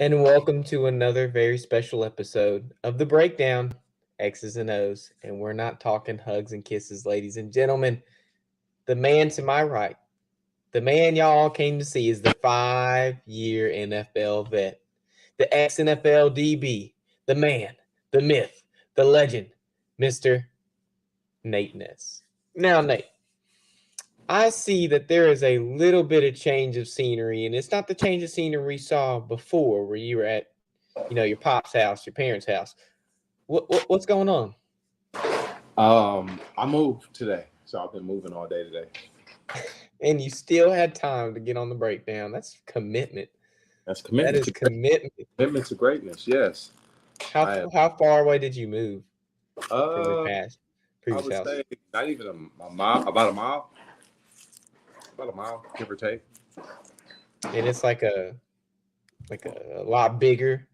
And welcome to another very special episode of The Breakdown, X's and O's. And we're not talking hugs and kisses, ladies and gentlemen. The man to my right, the man y'all came to see is the 5-year NFL vet, the ex-NFL DB, the man, the myth, the legend, Mr. Nate Ness. Now, Nate, I see that there is a little bit of change of scenery, and it's not the change of scenery we saw before where you were at, your pop's house, your parents' house. What's going on? I moved today, so I've been moving all day today. And you still had time to get on the breakdown. That's commitment. That's commitment. That is commitment. Commitment to greatness, yes. How far away did you move from your I previous would house? say not even a mile, about a mile, give or take. And it's like a lot bigger.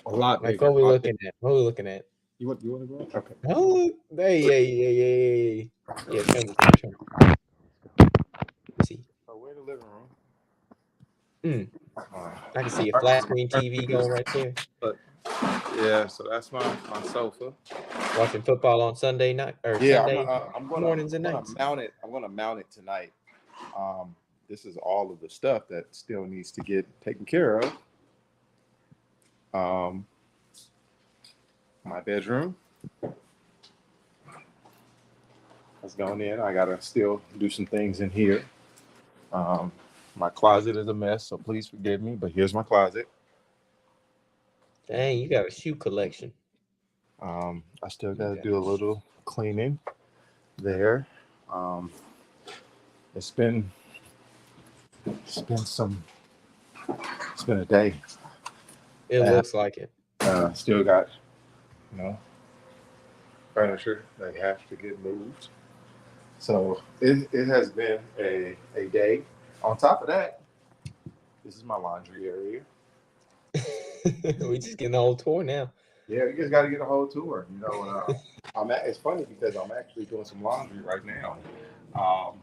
A lot like bigger. What are we looking at? You want to go? Okay. Oh, yeah. Yeah, show me. Let's see. So we're in the living room. I can see a flat screen TV going right there. Yeah, so that's my sofa. Watching football on Sunday night or Sunday mornings and nights. I'm gonna mount it tonight. This is all of the stuff that still needs to get taken care of. My bedroom. That's going in. I gotta still do some things in here. My closet is a mess, so please forgive me. But here's my closet. Dang, you got a shoe collection. I still gotta do a little cleaning there. It's been a day. It looks like it. Still got, furniture that have to get moved. So it has been a day. On top of that, this is my laundry area. We just getting the whole tour now. Yeah, you just got to get a whole tour. It's funny because I'm actually doing some laundry right now. I'm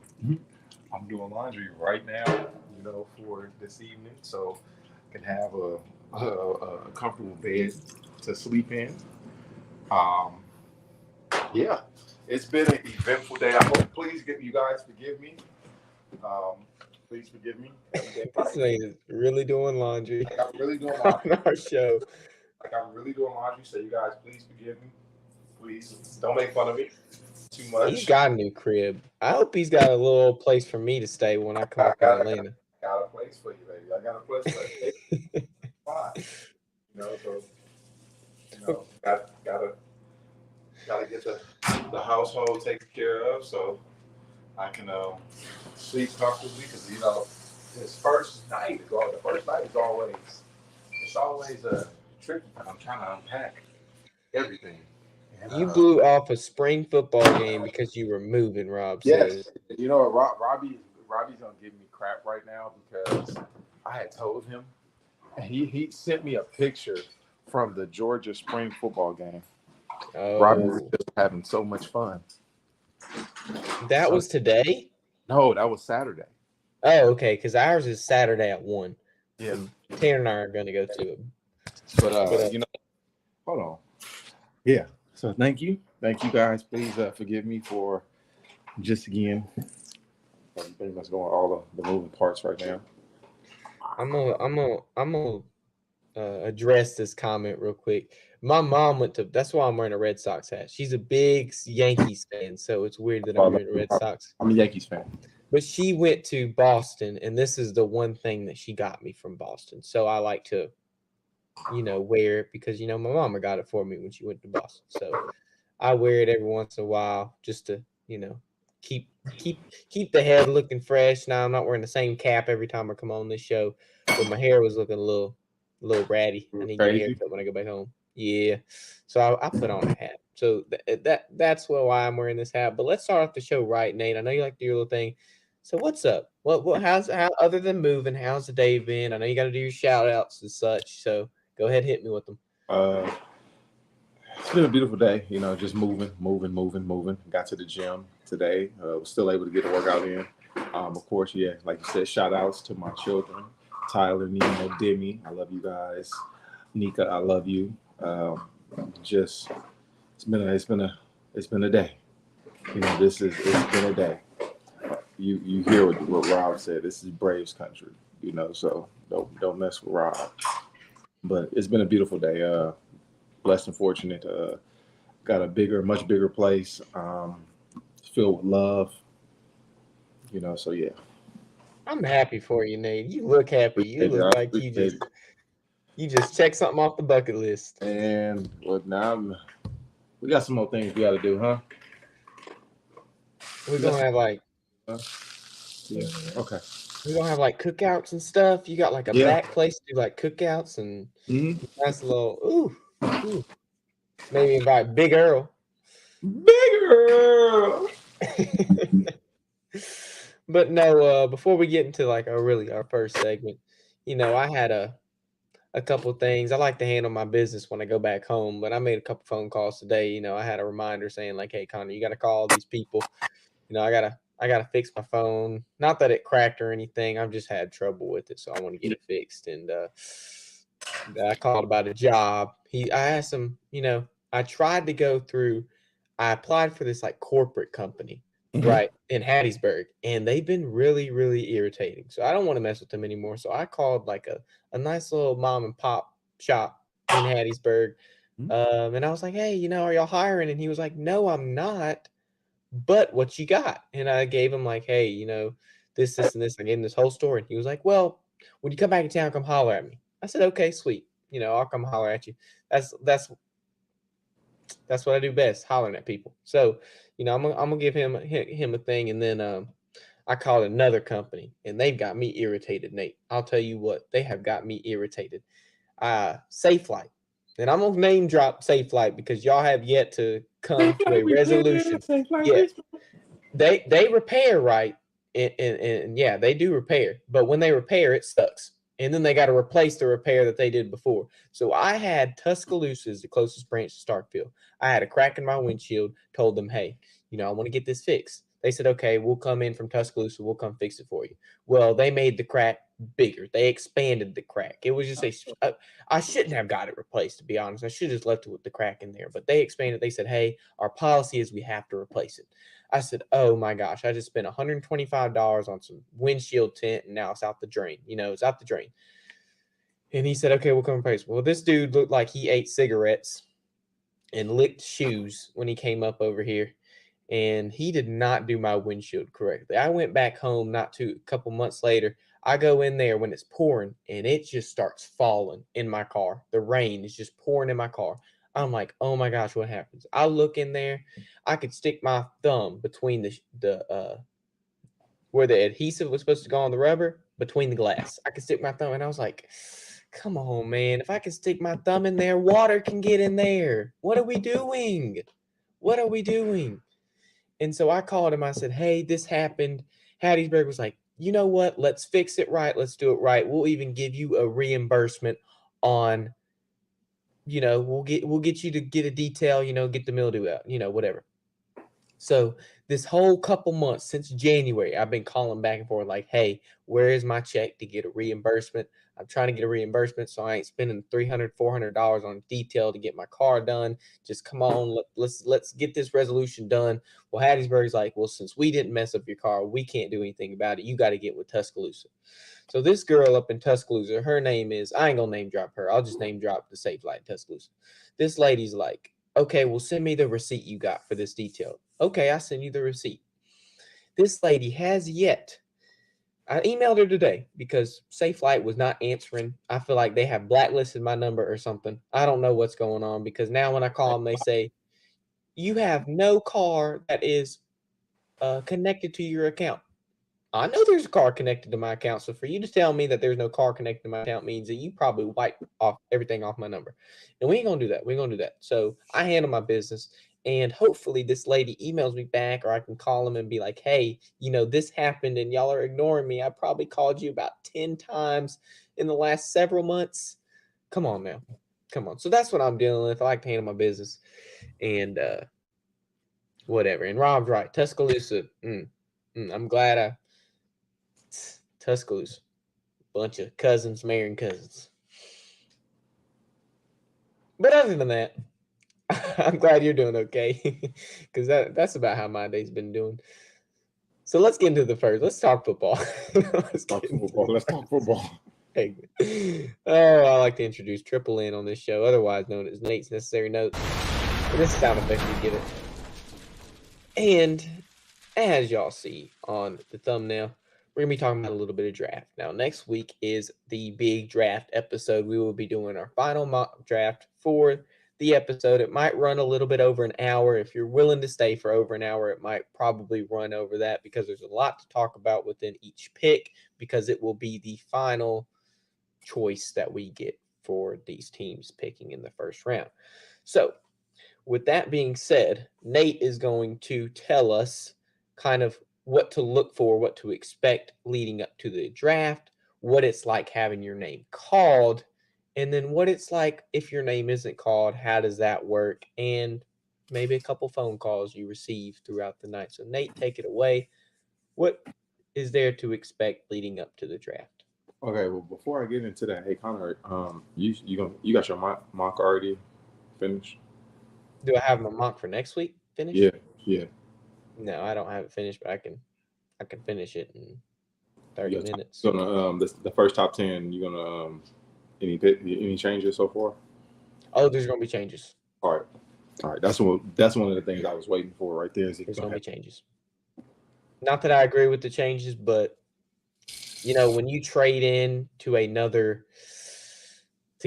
doing laundry right now, for this evening, so I can have a comfortable bed to sleep in. Yeah, it's been an eventful day. I hope, please, you guys forgive me. Please forgive me. This man is really doing laundry. Like I'm really doing laundry on our show. Like I'm really doing laundry, so you guys, please forgive me. Please don't make fun of me too much. He's got a new crib. I hope he's got a little place for me to stay when I come up to Atlanta. I got a place for you, baby. I got a place for you. Fine. Gotta get the household taken care of so I can sleep comfortably because this first night is always a tricky. I'm trying to unpack everything. And, you blew off a spring football game because you were moving, Rob says. Yes. You know what, Robbie's gonna give me crap right now because I had told him, and he sent me a picture from the Georgia spring football game. Oh. Robbie was just having so much fun. That was today? No, that was Saturday. Oh, okay, because ours is Saturday at 1. Yeah. Tanner and I are going to go to it. But, hold on. Yeah. So thank you. Thank you guys. Please forgive me for just again, I'm pretty much going all the moving parts right now. I'm gonna address this comment real quick. My mom went to. That's why I'm wearing a Red Sox hat. She's a big Yankees fan, so it's weird that I'm wearing a Red Sox. I'm a Yankees fan. But she went to Boston, and this is the one thing that she got me from Boston. So I like to, wear it because my mama got it for me when she went to Boston. So I wear it every once in a while just to, keep keep the head looking fresh. Now I'm not wearing the same cap every time I come on this show, but my hair was looking a little ratty. I need to get a Crazy. haircut when I go back home. Yeah, so I put on a hat. So that's why I'm wearing this hat. But let's start off the show right, Nate. I know you like to do your little thing. So what's up? What how other than moving? How's the day been? I know you got to do your shout outs and such. So go ahead, hit me with them. Uh, it's been a beautiful day. Just moving. Got to the gym today. Was still able to get a workout in. Of course, yeah, like you said, shout outs to my children, Tyler, Nemo, Demi. I love you guys. Nika, I love you. Just it's been a day. It's been a day. You hear what Rob said. This is Braves country. So don't mess with Rob. But it's been a beautiful day. Blessed and fortunate. Got a much bigger place. Filled with love. So yeah. I'm happy for you, Nate. You look happy. You Appreciate it. look I like you appreciate just it. you just checked something off the bucket list. And well, now we got some more things we got to do, huh? We're We got gonna some, have like huh? Yeah. Okay. we're gonna have like cookouts and stuff. You got like a Yeah. back place to do like cookouts and Mm-hmm. nice little ooh. Maybe invite Big Earl. Bigger. But no, before we get into like our first segment, I had a couple of things. I like to handle my business when I go back home, but I made a couple phone calls today. I had a reminder saying like, "Hey, Connor, you got to call these people. I gotta fix my phone. Not that it cracked or anything. I've just had trouble with it, so I want to get Yeah. it fixed." And I called about a job. I asked him. I tried to go through. I applied for this like corporate company, Mm-hmm. right in Hattiesburg, and they've been really, really irritating. So I don't want to mess with them anymore. So I called like a nice little mom and pop shop in Hattiesburg, and I was like, "Hey, are y'all hiring?" And he was like, "No, I'm not, but what you got?" And I gave him like, "Hey, this and this." I gave him this whole story. And he was like, "Well, when you come back in town, come holler at me." I said, "Okay, sweet. I'll come holler at you." That's what I do best, hollering at people. So, I'm gonna give him a thing, and then I called another company, and they've got me irritated, Nate. I'll tell you what, they have got me irritated. Safe Light, and I'm gonna name drop Safe Light because y'all have yet to come Safe to a like resolution. safe like Yeah, this. they repair right, and yeah, they do repair, but when they repair, it sucks. And then they got to replace the repair that they did before. So I had Tuscaloosa as the closest branch to Starkville. I had a crack in my windshield. Told them, hey, I want to get this fixed. They said, okay, we'll come in from Tuscaloosa. We'll come fix it for you. Well, they made the crack bigger. They expanded the crack. It was just I shouldn't have got it replaced, to be honest. I should have just left it with the crack in there. But they expanded. They said, hey, our policy is we have to replace it. I said, oh my gosh, I just spent $125 on some windshield tint and now it's out the drain. It's out the drain. And he said, okay, we'll come replace it. Well, this dude looked like he ate cigarettes and licked shoes when he came up over here. And he did not do my windshield correctly. I went back home a couple months later. I go in there when it's pouring and it just starts falling in my car. The rain is just pouring in my car. I'm like, oh my gosh, what happens? I look in there. I could stick my thumb between the where the adhesive was supposed to go on the rubber between the glass. I could stick my thumb, and I was like, come on, man. If I can stick my thumb in there, water can get in there. What are we doing? What are we doing? And so I called him. I said, hey, this happened. Hattiesburg was like, you know what? Let's fix it right. Let's do it right. We'll even give you a reimbursement on, we'll get you to get a detail, get the mildew out, whatever. So This whole couple months since January, I've been calling back and forth like, hey, where is my check to get a reimbursement? I'm trying to get a reimbursement so I ain't spending $300, $400 on detail to get my car done. Just come on, let's get this resolution done. Well, Hattiesburg's like, well, since we didn't mess up your car, we can't do anything about it. You got to get with Tuscaloosa. So this girl up in Tuscaloosa, her name is, I ain't gonna name drop her. I'll just name drop the Safe Light Tuscaloosa. This lady's like, okay, well, send me the receipt you got for this detail. Okay, I send you the receipt. This lady has yet. I emailed her today because Safe Light was not answering. I feel like they have blacklisted my number or something. I don't know what's going on because now when I call them, they say, you have no car that is connected to your account. I know there's a car connected to my account. So for you to tell me that there's no car connected to my account means that you probably wiped off everything off my number. And we ain't gonna do that. We ain't gonna do that. So I handle my business. And hopefully this lady emails me back, or I can call them and be like, hey, this happened and y'all are ignoring me. I probably called you about 10 times in the last several months. Come on now. Come on. So that's what I'm dealing with. I like to handle my business. And whatever. And Rob's right. Tuscaloosa. I'm glad Tuscaloosa. Bunch of cousins marrying cousins. But other than that, I'm glad you're doing okay. Because that's about how my day's been doing. So let's get into the first. Let's talk football. Let's talk football. Hey. I like to introduce Triple N on this show, otherwise known as Nate's Necessary Notes. And this sound effect you get it. And as y'all see on the thumbnail, we're going to be talking about a little bit of draft. Now, next week is the big draft episode. We will be doing our final mock draft for the episode. It might run a little bit over an hour. If you're willing to stay for over an hour, it might probably run over that because there's a lot to talk about within each pick, because it will be the final choice that we get for these teams picking in the first round. So with that being said, Nate is going to tell us kind of what to look for, what to expect leading up to the draft, what it's like having your name called, and then what it's like if your name isn't called, how does that work, and maybe a couple phone calls you receive throughout the night. So Nate, take it away. What is there to expect leading up to the draft? Okay, well, before I get into that, hey Connor, you got your mock already finished? Do I have my mock for next week finished? Yeah. No, I don't have it finished, but I can finish it in 30 minutes. Gonna the first top 10. You gonna any changes so far? Oh, there's gonna be changes. All right. That's one of the things I was waiting for right there. There's gonna be changes. Not that I agree with the changes, but when you trade in to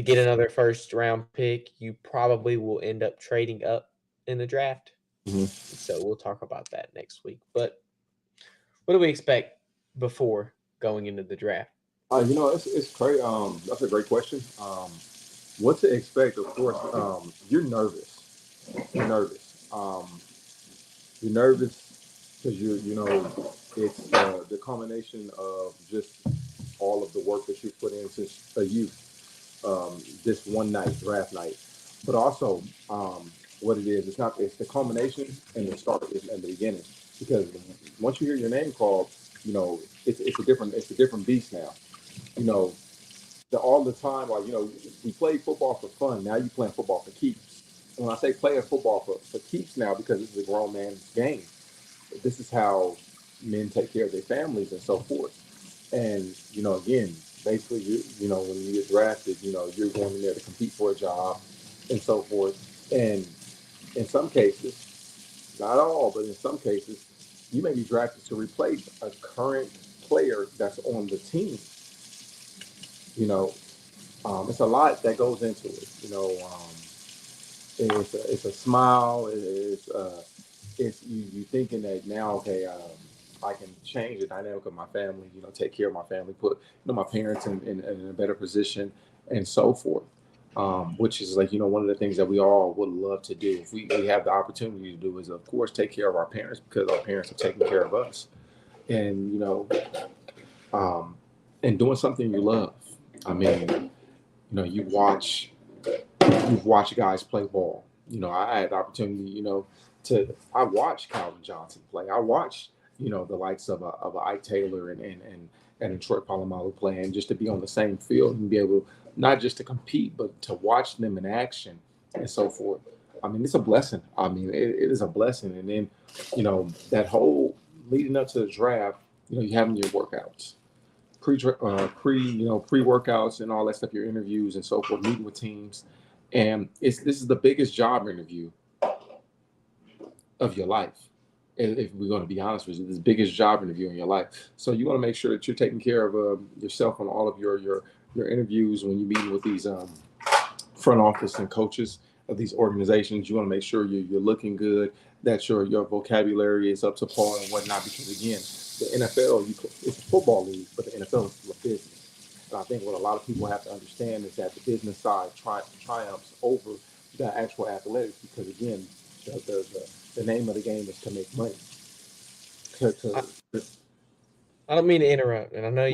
get another first round pick, you probably will end up trading up in the draft. Mm-hmm. So we'll talk about that next week. But what do we expect before going into the draft? It's great. That's a great question. What to expect? Of course, you're nervous. You're nervous because it's the combination of just all of the work that you put in since a youth. This one night, draft night, but also what it is. It's the culmination and the start and the beginning. Because once you hear your name called, it's a different beast now. All the time, like we play football for fun. Now you playing football for keeps. And when I say playing football for keeps now, because this is a grown man's game. This is how men take care of their families and so forth. And again, basically, when you get drafted, you're going in there to compete for a job and so forth. And in some cases, not all, but in some cases, you may be drafted to replace a current player that's on the team. It's a lot that goes into it. It's a smile. It's you thinking that now, okay, I can change the dynamic of my family. Take care of my family, put my parents in a better position, and so forth. Which is like one of the things that we all would love to do if we have the opportunity to do is, of course, take care of our parents, because our parents are taking care of us, and and doing something you love. I mean, you've watched guys play ball. I had the opportunity, I watched Calvin Johnson play. I watched, the likes of a Ike Taylor and Troy Polamalu play, and just to be on the same field and be able not just to compete, but to watch them in action and so forth. I mean, it's a blessing. I mean, it is a blessing. And then, that whole leading up to the draft, you having your workouts, pre workouts and all that stuff, your interviews and so forth, meeting with teams, and this is the biggest job interview of your life. If we're going to be honest with you, this is the biggest job interview in your life. So you want to make sure that you're taking care of yourself on all of your interviews when you're meeting with these front office and coaches of these organizations. You want to make sure you're looking good, that your vocabulary is up to par and whatnot. Because again, the NFL, it's a football league, but the NFL is a business. And I think what a lot of people have to understand is that the business side triumphs over the actual athletics, because again, the name of the game is to make money. I, I don't mean to interrupt, and I know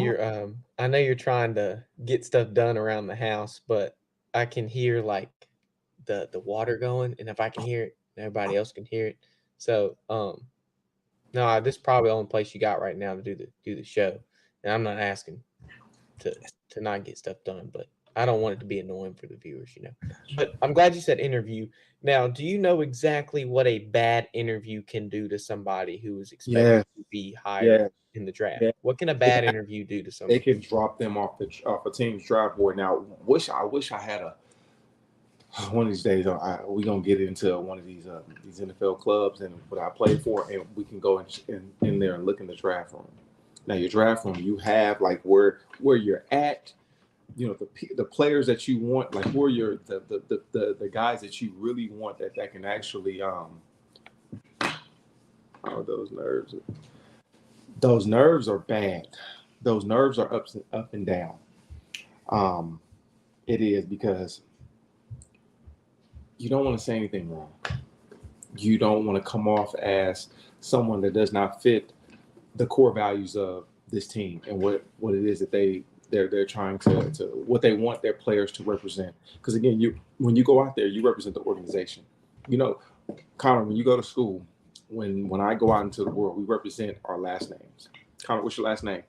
you're trying to get stuff done around the house, but I can hear like the water going, and if I can hear it, everybody else can hear it. So no, this is probably the only place you got right now to do the show, and I'm not asking to not get stuff done, but I don't want it to be annoying for the viewers. But I'm glad you said interview. Now, do you know exactly what a bad interview can do to somebody who is expected Yeah, to be hired yeah, in the draft? yeah. What can a It bad can, interview do to it someone? can drop them off a team's draft board. Now, I wish I had one of these days. We gonna get into one of these NFL clubs and what I play for, and we can go in there and look in the draft room. Now, your draft room, you have like where you're at. The players that you want, like who are the guys that you really want that can actually oh, those nerves are bad. Those nerves are up and down. um it is, because you don't want to say anything wrong. You don't want to come off as someone that does not fit the core values of this team and what it is that they're trying to what they want their players to represent. Because again, when you go out there, you represent the organization. You know, Connor, when you go to school, when I go out into the world, we represent our last names. Connor, what's your last name?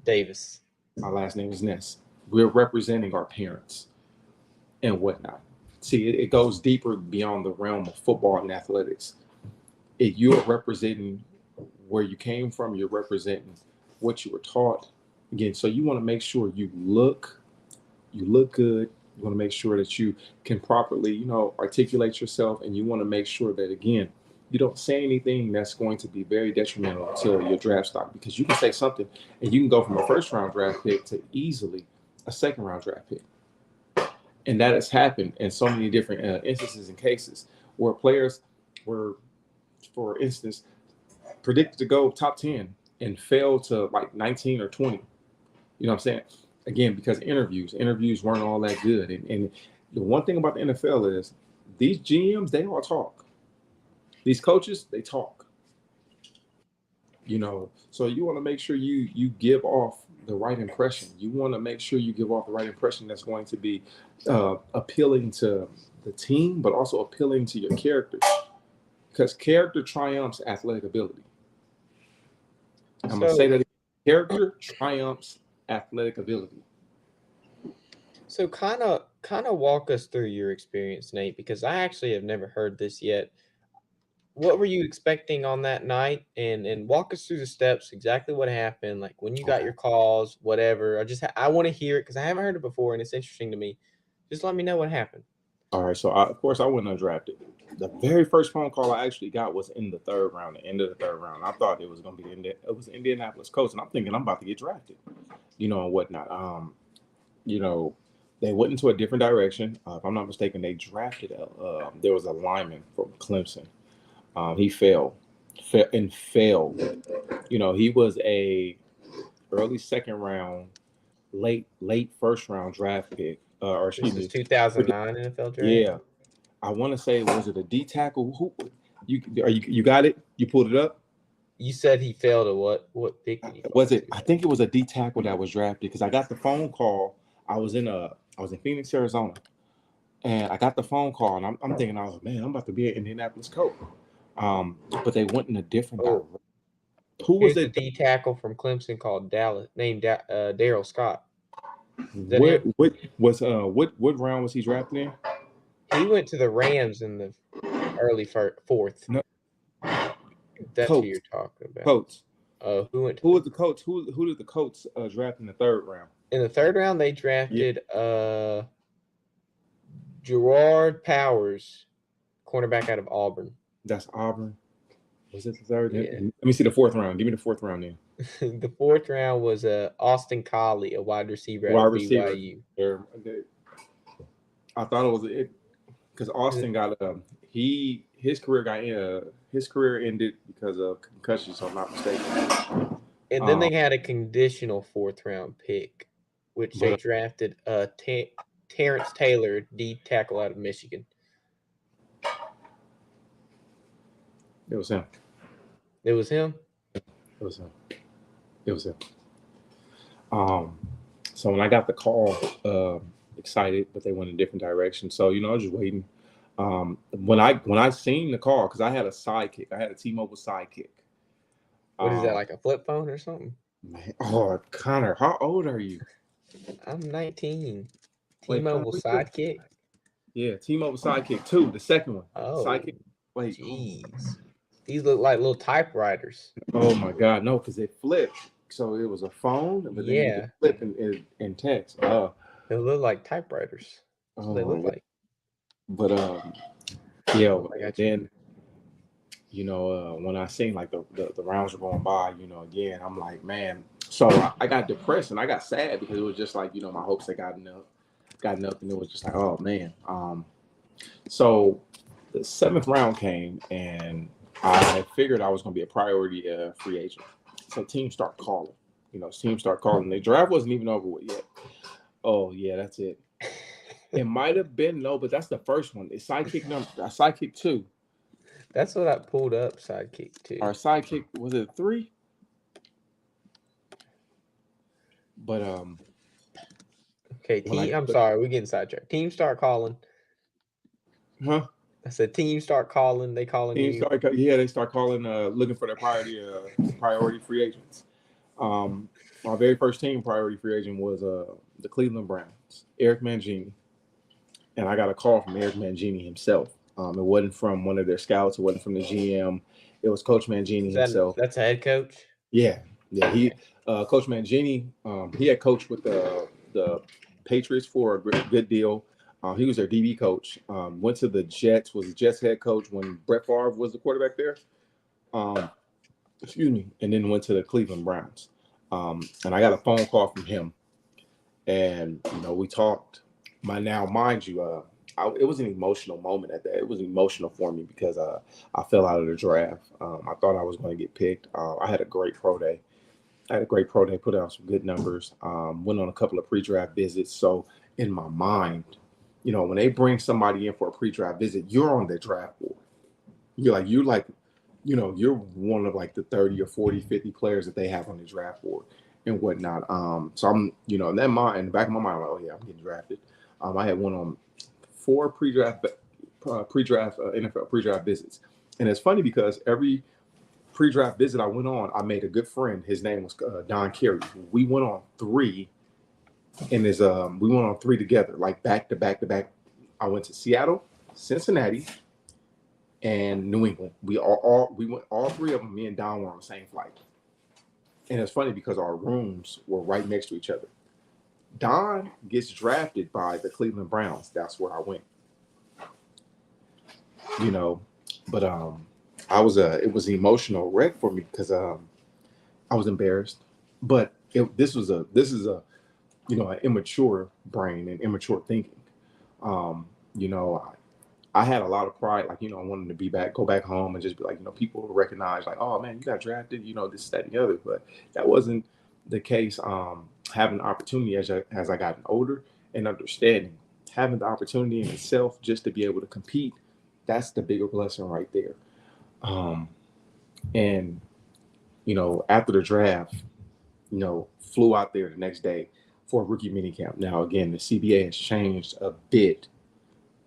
Davis. My last name is Ness. We're representing our parents and whatnot. See, it goes deeper beyond the realm of football and athletics. If you are representing where you came from, you're representing what you were taught. Again, so you want to make sure you look good. You want to make sure that you can properly, articulate yourself, and you want to make sure that again, you don't say anything that's going to be very detrimental to your draft stock, because you can say something and you can go from a first round draft pick to easily a second round draft pick. And that has happened in so many different instances and cases where players were, for instance, predicted to go top 10 and fail to like 19 or 20. You know what I'm saying? Again, because interviews weren't all that good. And the one thing about the NFL is these GMs, they all talk. These coaches, they talk. So you want to make sure you give off the right impression. You want to make sure you give off the right impression that's going to be appealing to the team, but also appealing to your character, because character triumphs athletic ability. I'm gonna say So that again. Character triumphs athletic ability. so kind of walk us through your experience, Nate, because I actually have never heard this yet. What were you expecting on that night, and walk us through the steps, exactly what happened, like when you got Okay. your calls, whatever. I want to hear it because I haven't heard it before and it's interesting to me. Just let me know what happened. All right. So of course I went undrafted. The very first phone call I actually got was in the third round, the end of the third round. I thought it was gonna be it was Indianapolis Colts, and I'm thinking I'm about to get drafted, and whatnot. You know, they went into a different direction. If I'm not mistaken, they drafted there was a lineman from Clemson. He and failed. He was a early second round, late first round draft pick, or excuse This is me, 2009 NFL draft. yeah. I want to say, was it a D tackle? Who you got it? You pulled it up? You said he failed at what pick did he Was fall it? to? I think it was a D tackle that was drafted, because I got the phone call. I was in Phoenix, Arizona, and I got the phone call, and I'm thinking, oh man, I'm about to be an Indianapolis Colt. But they went in a different Oh, direction. Who was here's the that? D tackle from Clemson called Dallas, named Daryl Scott. Is that What him? what round was he drafted in? He went to the Rams in the early fourth. No, If that's who Colts. you're talking about. Colts. Who went to Who was the coach? Who did the Colts draft in the third round? in the third round? They Yeah, drafted Gerard Powers, cornerback out of Auburn. that's Auburn. Was it the third? Yeah. Let me see the fourth round. Give me the fourth round then. The fourth round was Austin Collie, a wide receiver out Wide of receiver. BYU. I thought it was it because Austin got his career ended because of concussion, so I'm not mistaken. And then they had a conditional fourth round pick, which they But drafted Terrence Taylor, D tackle out of Michigan. it was him. It was him. It was him. It was him. So when I got the call, excited, but they went in a different direction. So I was just waiting. When I seen the call, because I had a sidekick, I had a T-Mobile sidekick. What is that, like a flip phone or something? Man, Connor, how old are you? I'm 19. Wait, T-Mobile sidekick. Yeah, T-Mobile sidekick 2, the second one. Oh, Sidekick. Wait, jeez. These look like little typewriters. oh my God, no, because it flipped. So it was a phone, but then you could flip and text. They look like typewriters. That's what they look like. But yeah, then when I seen like the rounds were going by, again, I'm like, man. So I got depressed and I got sad because it was just like, my hopes had gotten up, and it was just like, oh man. So the seventh round came and I figured I was going to be a priority free agent. So teams start calling. The draft wasn't even over with yet. Oh yeah, that's it. It might have been but that's the first one. It's sidekick 2. That's what I pulled up. Sidekick 2. Our sidekick was it 3? But okay. I'm sorry, we're getting sidetracked. Teams start calling. Huh? I said teams start calling. They calling you. They start calling, looking for their priority free agents. Our very first team priority free agent was the Cleveland Browns, Eric Mangini, and I got a call from Eric Mangini himself. It wasn't from one of their scouts. It wasn't from the GM. It was Coach Mangini himself. That's a head coach. Yeah. He Coach Mangini. He had coached with the Patriots for a good deal. He was their DB coach. Went to the Jets. Was the Jets head coach when Brett Favre was the quarterback there. And then went to the Cleveland Browns. And I got a phone call from him, and we talked. Mind you, it was an emotional moment at that. It was emotional for me because I fell out of the draft. I thought I was going to get picked. I had a great pro day. Put out some good numbers. Went on a couple of pre-draft visits. So in my mind, when they bring somebody in for a pre-draft visit, you're on the draft board. You're one of like the 30 or 40, 50 players that they have on the draft board and whatnot. So I'm, in the back of my mind, I'm like, oh yeah, I'm getting drafted. I had went on 4 pre-draft NFL pre-draft visits. And it's funny because every pre-draft visit I went on, I made a good friend. His name was Don Carey. We went on 3 and we went on 3 together, like back to back to back. I went to Seattle, Cincinnati, and New England. We went all 3 of them. Me and Don were on the same flight, and it's funny because our rooms were right next to each other. Don gets drafted by the Cleveland Browns. That's where I went. But it was an emotional wreck for me because I was embarrassed. But this is an immature brain and immature thinking. I had a lot of pride, like, I wanted to go back home and just be like, people will recognize, like, oh man, you got drafted, this, that, and the other. But that wasn't the case. Having the opportunity as I gotten older and understanding, having the opportunity in itself just to be able to compete, that's the bigger blessing right there. And after the draft, flew out there the next day for a rookie minicamp. Now, again, the CBA has changed a bit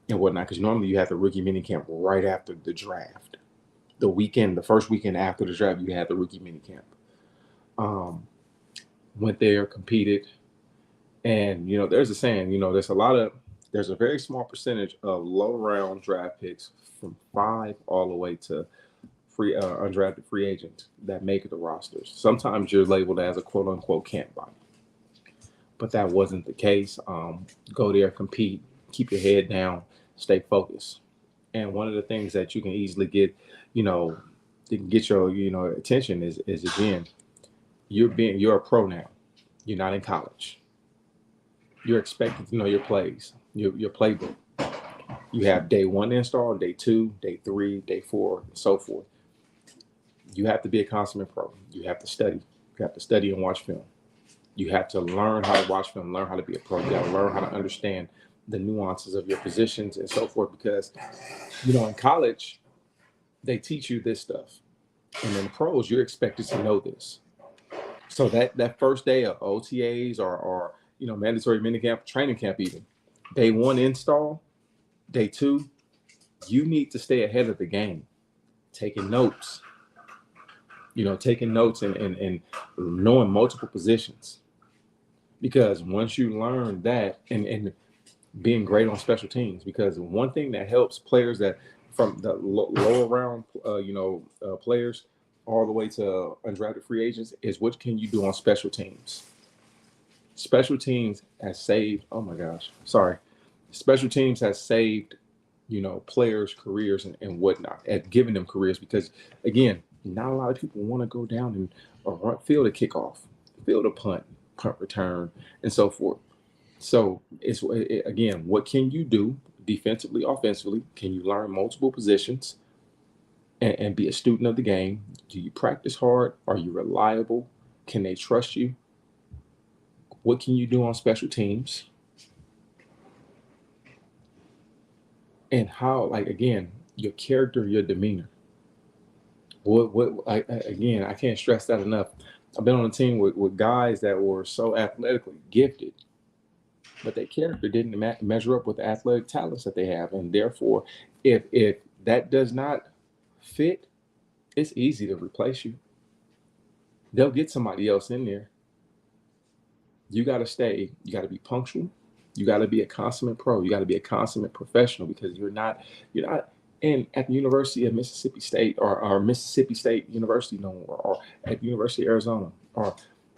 and whatnot, because normally you have the rookie minicamp right after the draft. the first weekend after the draft, you had the rookie mini camp. Um, Went there, competed, and there's a saying, there's a very small percentage of low round draft picks from 5 all the way to undrafted free agents that make the rosters. Sometimes you're labeled as a quote unquote camp body, but that wasn't the case. Go there, compete, keep your head down, stay focused. And one of the things that you can easily get, you know, that can get your attention is again, you're a pro now. You're not in college. You're expected to know your plays, your playbook. You have day one install, day two, day three, day four, and so forth. You have to be a consummate pro. You have to study. You have to study and watch film. You have to learn how to watch film, learn how to be a pro. You got to learn how to understand the nuances of your positions and so forth. Because in college they teach you this stuff, and in pros you're expected to know this. So that first day of OTAs or mandatory minicamp, training camp, even day one install, day two, you need to stay ahead of the game, taking notes, and knowing multiple positions. Because once you learn that, and being great on special teams, because one thing that helps players that from the lower round, players all the way to undrafted free agents is what can you do on special teams. Special teams has saved. Oh my gosh, sorry. Special teams has saved, players' careers and whatnot, at giving them careers because again, not a lot of people want to go down and or field a kickoff, field a punt return, and so forth. So again, what can you do defensively, offensively? Can you learn multiple positions and be a student of the game? Do you practice hard? Are you reliable? Can they trust you? What can you do on special teams? And how, like again, your character, your demeanor. Again, I can't stress that enough. I've been on a team with guys that were so athletically gifted, but their character didn't measure up with the athletic talents that they have, and therefore, if that does not fit, it's easy to replace you. They'll get somebody else in there. You got to stay. You got to be punctual. You got to be a consummate pro. You got to be a consummate professional because you're not in at the University of Mississippi State or Mississippi State University no more, or at the University of Arizona or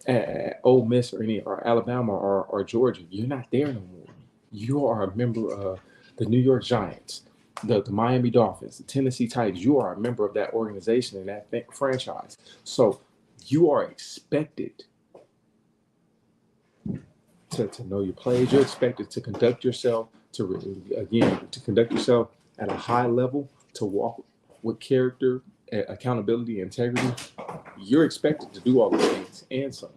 at Ole Miss or Alabama or Georgia. You're not there no more. You are a member of the New York Giants, the Miami Dolphins, the Tennessee Titans. You are a member of that organization and that franchise. So you are expected to know your plays. You're expected to conduct yourself to conduct yourself at a high level, to walk with character, accountability, integrity. You're expected to do all those things and some.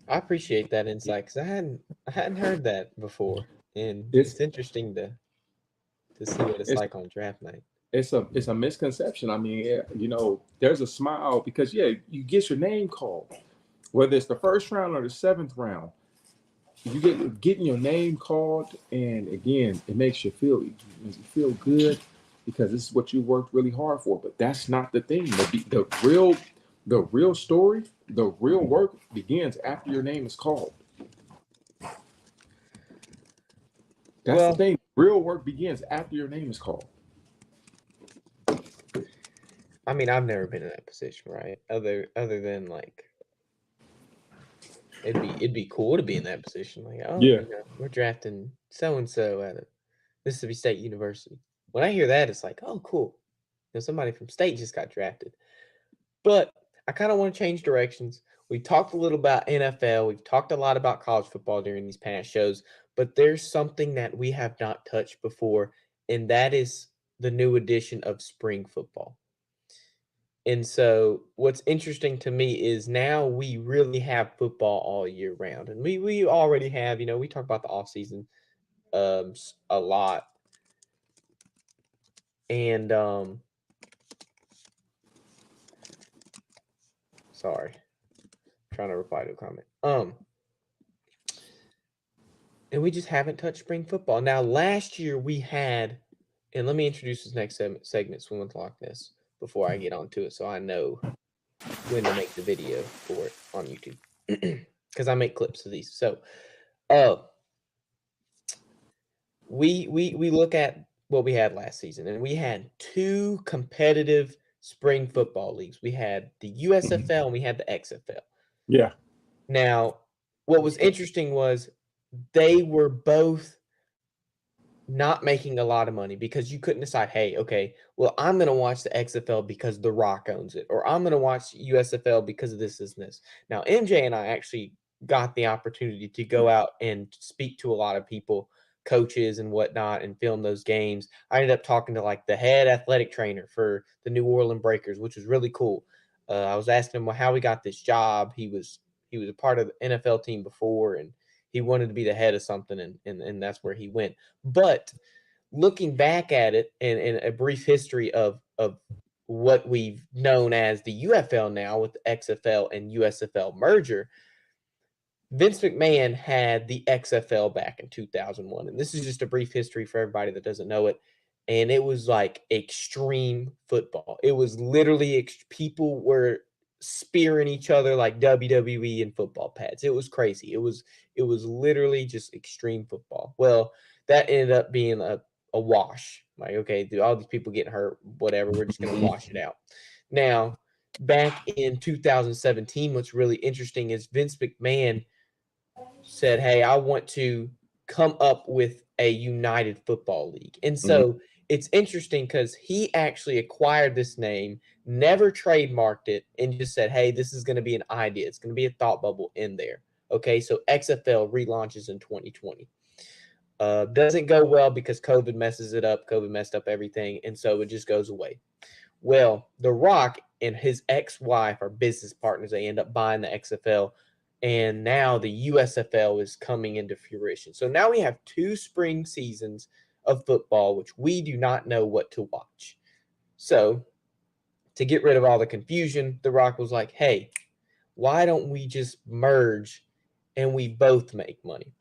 I appreciate that insight because I hadn't heard that before, and It's it's interesting to see what it's it's like on draft night. it's a misconception. I mean, there's a smile because you get your name called, whether it's the first round or the seventh round. You getting your name called, and again, it makes you feel good because this is what you worked really hard for. But that's not the thing. The real story, the real work begins after your name is called. That's the Well, thing. Real work begins after your name is called. I mean, I've never been in that position, right? Other than like it'd be cool to be in that position. Like, oh, Yeah. we're drafting so and so out of Mississippi State University. When I hear that, it's like, oh, cool. Somebody from state just got drafted. But I kind of want to change directions. We talked a little about NFL. We've talked a lot about college football during these past shows, but there's something that we have not touched before, and that is the new edition of spring football. And so what's interesting to me is now we really have football all year round. And we already have, we talk about the off season a lot. And sorry, trying to reply to a comment. And we just haven't touched spring football. Now last year we had And let me introduce this next segment, Swim with Loch Ness, before I get onto it, so I know when to make the video for it on YouTube, because I make clips of these. So, uh, we look at what we had last season, and we had two competitive spring football leagues. We had the USFL and we had the XFL. Yeah. Now, what was interesting was they were both not making a lot of money because you couldn't decide, hey, okay, well, I'm going to watch the XFL because The Rock owns it, or I'm going to watch USFL because of this and this. Now, MJ and I actually got the opportunity to go out and speak to a lot of people, coaches and whatnot, and film those games. I ended up talking to like the head athletic trainer for the New Orleans Breakers, which was really cool. I was asking him how he got this job. He was a part of the NFL team before, and he wanted to be the head of something, and that's where he went. But looking back at it and a brief history of what we've known as the UFL now with the XFL and USFL merger, Vince McMahon had the XFL back in 2001. And this is just a brief history for everybody that doesn't know it. And it was like extreme football. It was literally people were spearing each other like WWE and football pads. It was crazy. It was literally just extreme football. Well, that ended up being a wash. Like, okay, all these people getting hurt, whatever. We're just gonna wash it out. Now, back in 2017, what's really interesting is Vince McMahon said, hey, I want to come up with a United Football League. And so it's interesting because he actually acquired this name, never trademarked it, and just said, hey, this is going to be an idea. It's going to be a thought bubble in there. Okay, so XFL relaunches in 2020. Doesn't go well because COVID messes it up. COVID messed up everything. And so it just goes away. Well, The Rock and his ex-wife are business partners. They end up buying the XFL, and now the USFL is coming into fruition. So now we have two spring seasons of football, which we do not know what to watch. So to get rid of all the confusion, The Rock was like, hey, why don't we just merge and we both make money?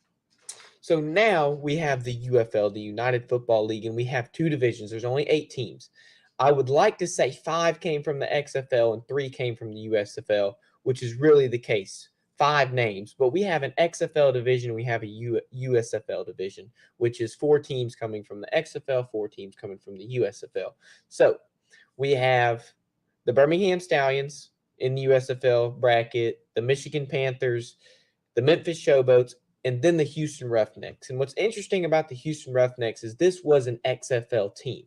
So now we have the UFL, the United Football League, and we have two divisions. There's only 8 teams. I would like to say 5 came from the XFL and 3 came from the USFL, which is really the case. 5 names, but we have an XFL division. We have a USFL division, which is 4 teams coming from the XFL, 4 teams coming from the USFL. So we have the Birmingham Stallions in the USFL bracket, the Michigan Panthers, the Memphis Showboats, and then the Houston Roughnecks. And what's interesting about the Houston Roughnecks is this was an XFL team,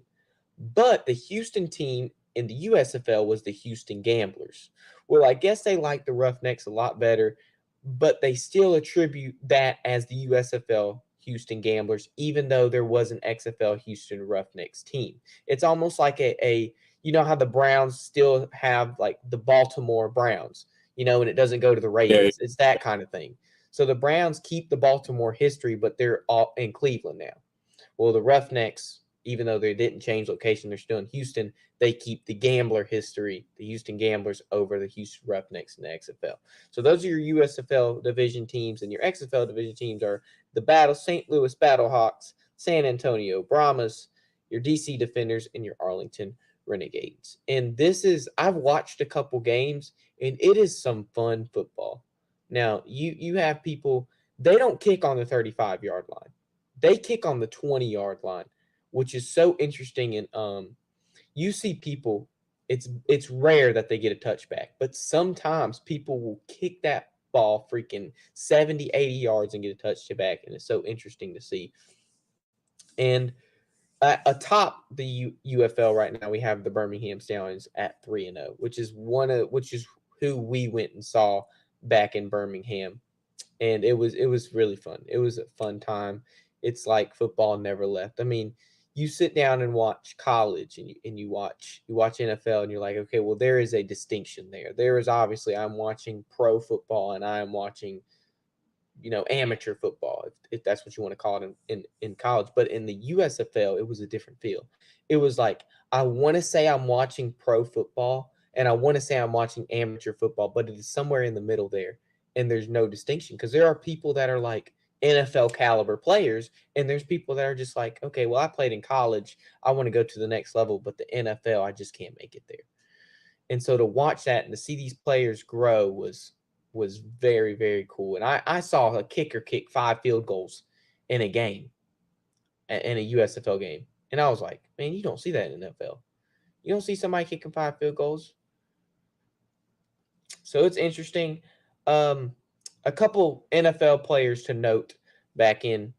but the Houston team in the USFL was the Houston Gamblers. Well, I guess they like the Roughnecks a lot better, but they still attribute that as the USFL Houston Gamblers, even though there was an XFL Houston Roughnecks team. It's almost like a you know how the Browns still have like the Baltimore Browns, and it doesn't go to the Yeah. Ravens. It's that kind of thing. So the Browns keep the Baltimore history, but they're all in Cleveland now. Well, the Roughnecks, even though they didn't change location, they're still in Houston. They keep the Gambler history, the Houston Gamblers, over the Houston Roughnecks in the XFL. So those are your USFL division teams, and your XFL division teams are the St. Louis Battlehawks, San Antonio Brahmas, your DC Defenders, and your Arlington Renegades. And I've watched a couple games, and it is some fun football. Now, you have people, they don't kick on the 35-yard line. They kick on the 20-yard line, which is so interesting. And you see people, it's rare that they get a touchback, but sometimes people will kick that ball freaking 70, 80 yards and get a touchback, and it's so interesting to see. And atop the UFL right now, we have the Birmingham Stallions at 3-0, which is who we went and saw back in Birmingham, and it was really fun. It was a fun time. It's like football never left. I mean, you sit down and watch college, and you watch NFL, and you're like, okay, well, there is a distinction there. There is obviously, I'm watching pro football and I am watching amateur football, if that's what you want to call it in college. But in the USFL, it was a different feel. It was like, I want to say I'm watching pro football and I want to say I'm watching amateur football, but it is somewhere in the middle there. And there's no distinction because there are people that are like NFL caliber players, and there's people that are just like, okay, well, I played in college, I want to go to the next level, but the NFL, I just can't make it there. And so to watch that and to see these players grow was very, very cool. And I saw a kicker kick 5 field goals in a game, in a USFL game, and I was like, man, you don't see that in the NFL. You don't see somebody kicking 5 field goals. So it's interesting. Um, a couple NFL players to note back in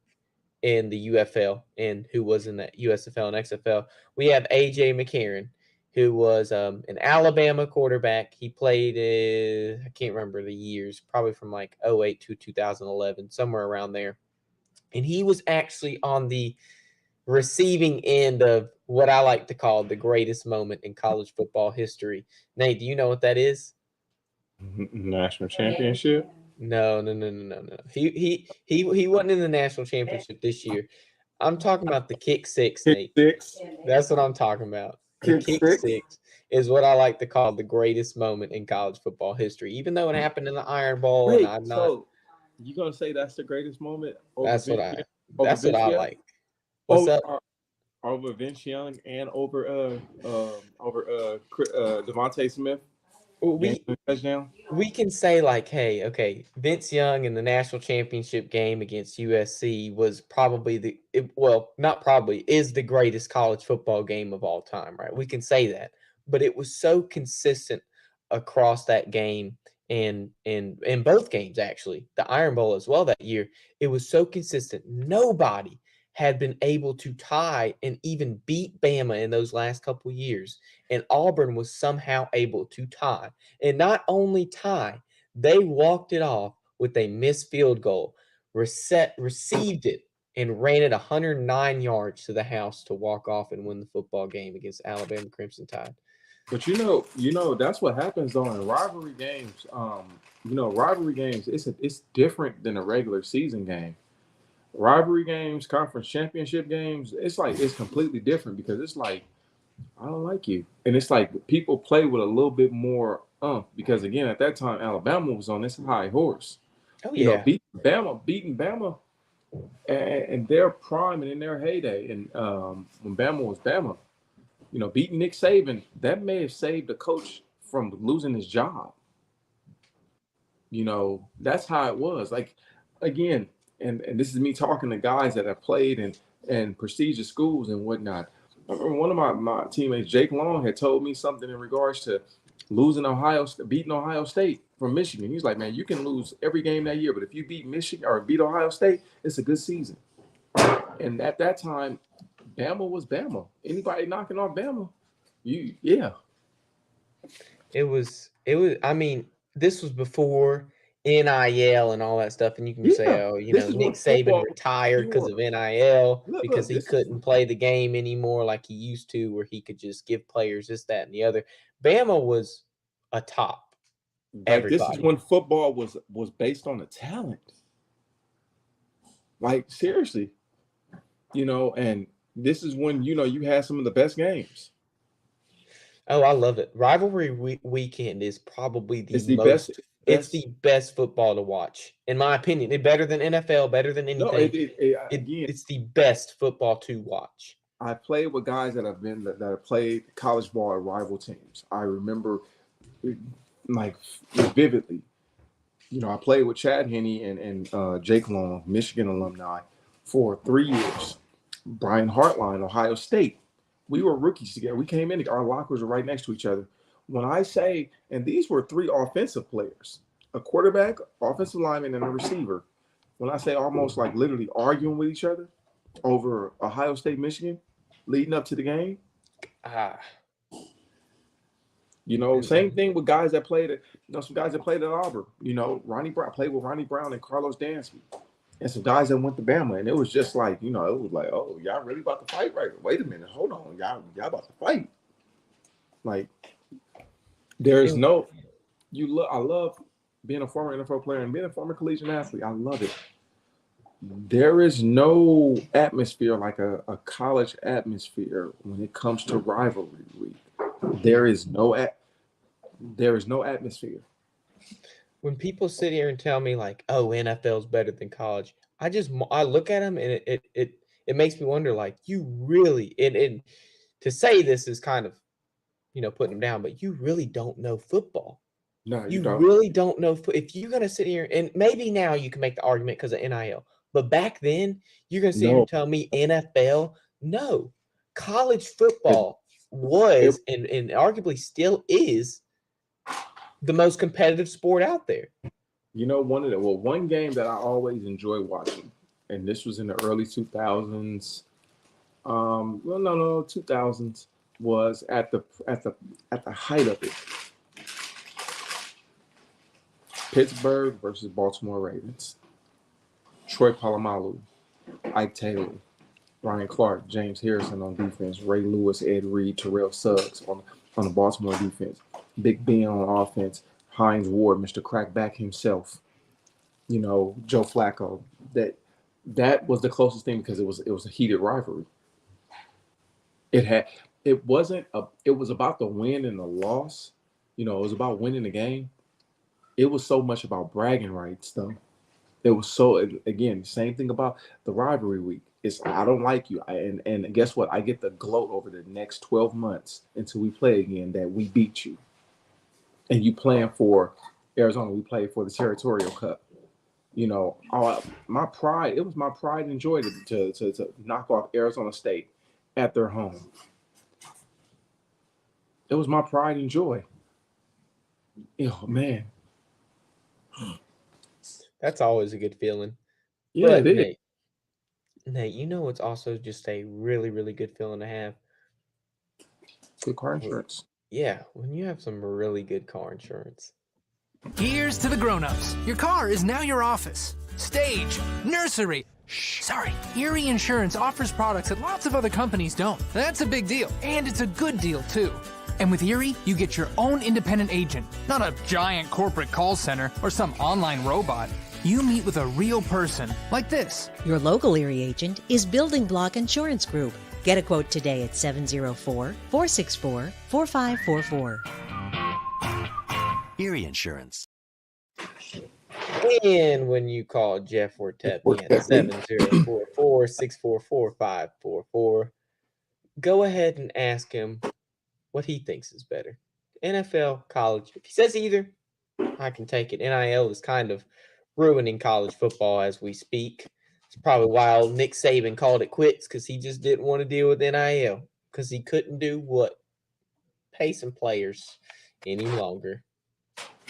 the UFL and who was in the USFL and XFL. We have AJ McCarron, who was an Alabama quarterback. He played, I can't remember the years, probably from like '08 to 2011, somewhere around there. And he was actually on the receiving end of what I like to call the greatest moment in college football history. Nate, do you know what that is? National championship. No, no, no, no, no, no. He wasn't in the national championship this year. I'm talking about the kick six, Kick Nate. six. That's what I'm talking about. The Kick kick six. six is what I like to call the greatest moment in college football history. Even though it happened in the Iron Bowl, and Wait, I'm not. so you gonna say that's the greatest moment over That's what Vince I. over That's what Vince I Young? like. What's Oh, up? over Vince Young and over Devontae Smith game We touchdown. we can say like, hey, okay, Vince Young in the national championship game against USC was probably well, not probably, is the greatest college football game of all time, right? We can say that, but it was so consistent across that game and in both games actually, the Iron Bowl as well that year. It was so consistent. Nobody had been able to tie and even beat Bama in those last couple years, and Auburn was somehow able to tie and not only tie, they walked it off with a missed field goal, received it, and ran it 109 yards to the house to walk off and win the football game against Alabama Crimson Tide. But that's what happens though in rivalry games. Rivalry games it's different than a regular season game. Rivalry games, conference championship games, it's completely different because it's like I don't like you, and it's like people play with a little bit more because again at that time Alabama was on this high horse. Oh yeah, Beating Bama, and their prime and in their heyday, and when Bama was Bama, beating Nick Saban, that may have saved the coach from losing his job. That's how it was. Like again, and this is me talking to guys that have played in prestigious schools and whatnot. I remember one of my teammates, Jake Long, had told me something in regards to beating Ohio State from Michigan. He's like, man, you can lose every game that year, but if you beat Michigan or beat Ohio State, it's a good season. And at that time, Bama was Bama. Anybody knocking off Bama, yeah. it was. I mean, this was before NIL and all that stuff, and you can say, Yeah. oh, This is Nick when Saban football was retired because pure. of NIL because Look, he this is couldn't play the game anymore like he used to, where he could just give players this, that, and the other. Bama was atop this is everybody. when football was based on the talent. Like seriously, and this is when you had some of the best games. Oh, I love it. Rivalry weekend is probably the It's the best most. It's best. the best football to watch, in my opinion. It's better than NFL, better than No, anything. again. It's the best football to watch. I played with guys that have played college ball at rival teams. I remember like vividly. I played with Chad Henne and Jake Long, Michigan alumni, for 3 years. Brian Hartline, Ohio State. We were rookies together. We came in, our lockers were right next to each other. When I say, and these were three offensive players, a quarterback, offensive lineman, and a receiver. When I say almost like literally arguing with each other over Ohio State, Michigan, leading up to the game. Ah, Same thing with guys that played at, some guys that played at Auburn. Ronnie Brown played with Ronnie Brown and Carlos Dansby, and some guys that went to Bama, and it was just like, it was like, oh, y'all really about to fight, right? Wait a minute, hold on, y'all about to fight. Like, there's no, I love being a former NFL player and being a former collegiate athlete. I love it. There is no atmosphere like a college atmosphere when it comes to rivalry week. There is no atmosphere. when people sit here and tell me like, "Oh, NFL's better than college," I look at him and it makes me wonder, like, you really, and to say this is kind of, putting him down, but you really don't know football. No, you You don't. really don't know if you're gonna sit here, and maybe now you can make the argument because of NIL, but back then you're gonna sit here No, and tell me NFL? No, college it, football it was and arguably still is the most competitive sport out there. one game that I always enjoy watching, and this was in the early 2000s. Well, no, 2000s was at the height of it. Pittsburgh versus Baltimore Ravens. Troy Polamalu, Ike Taylor, Ryan Clark, James Harrison on defense, Ray Lewis, Ed Reed, Terrell Suggs on the Baltimore defense, Big Ben on offense, Hines Ward, Mr. Crackback himself, Joe Flacco. That was the closest thing because it was a heated rivalry. It was about the win and the loss. It was about winning the game. It was so much about bragging rights though. It was so, again, same thing about the rivalry week. It's I don't like you, and guess what? I get the gloat over the next 12 months until we play again that we beat you, and you playing for Arizona. We played for the Territorial Cup. My pride. It was my pride and joy to knock off Arizona State at their home. It was my pride and joy. Oh man, That's always a good feeling. yeah, But it is. Nate, it's also just a really, really good feeling to have. Good car insurance. Yeah, when you have some really good car insurance. Here's to the grown-ups. Your car is now your office, stage, nursery. Shh, sorry. Erie Insurance offers products that lots of other companies don't. That's a big deal, and it's a good deal, too. And with Erie, you get your own independent agent, not a giant corporate call center or some online robot. You meet with a real person, like this. Your local Erie agent is Building Block Insurance Group. Get a quote today at 704-464-4544. Erie Insurance. And when you call Jeff Ortepney at 704-464-4544, go ahead and ask him what he thinks is better. NFL, college. If he says either, I can take it. NIL is kind of ruining college football as we speak. It's probably why Nick Saban called it quits, because he just didn't want to deal with NIL, because he couldn't do what? Pay some players any longer.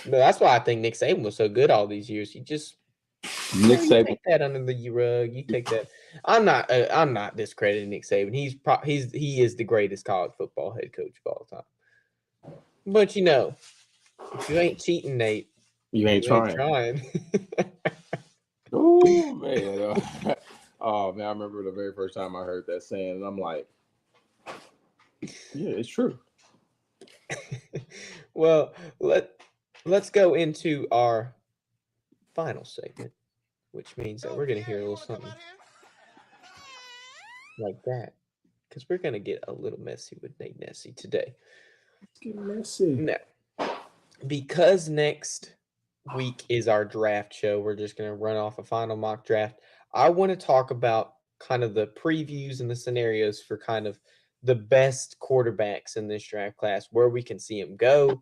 No, that's why I think Nick Saban was so good all these years. He just Nick you Saban. take that under the rug. You take that. I'm not discrediting Nick Saban. He is the greatest college football head coach of all time. But if you ain't cheating, Nate, You ain't trying. Oh man. Oh man, I remember the very first time I heard that saying, and I'm like, yeah, it's true. Well, let's go into our final segment, which means that we're going to hear a little something like that, because we're going to get a little messy with Nate Nessy today. Let's get messy. Now, because next week is our draft show, we're just going to run off a final mock draft. I want to talk about kind of the previews and the scenarios for kind of the best quarterbacks in this draft class, where we can see them go.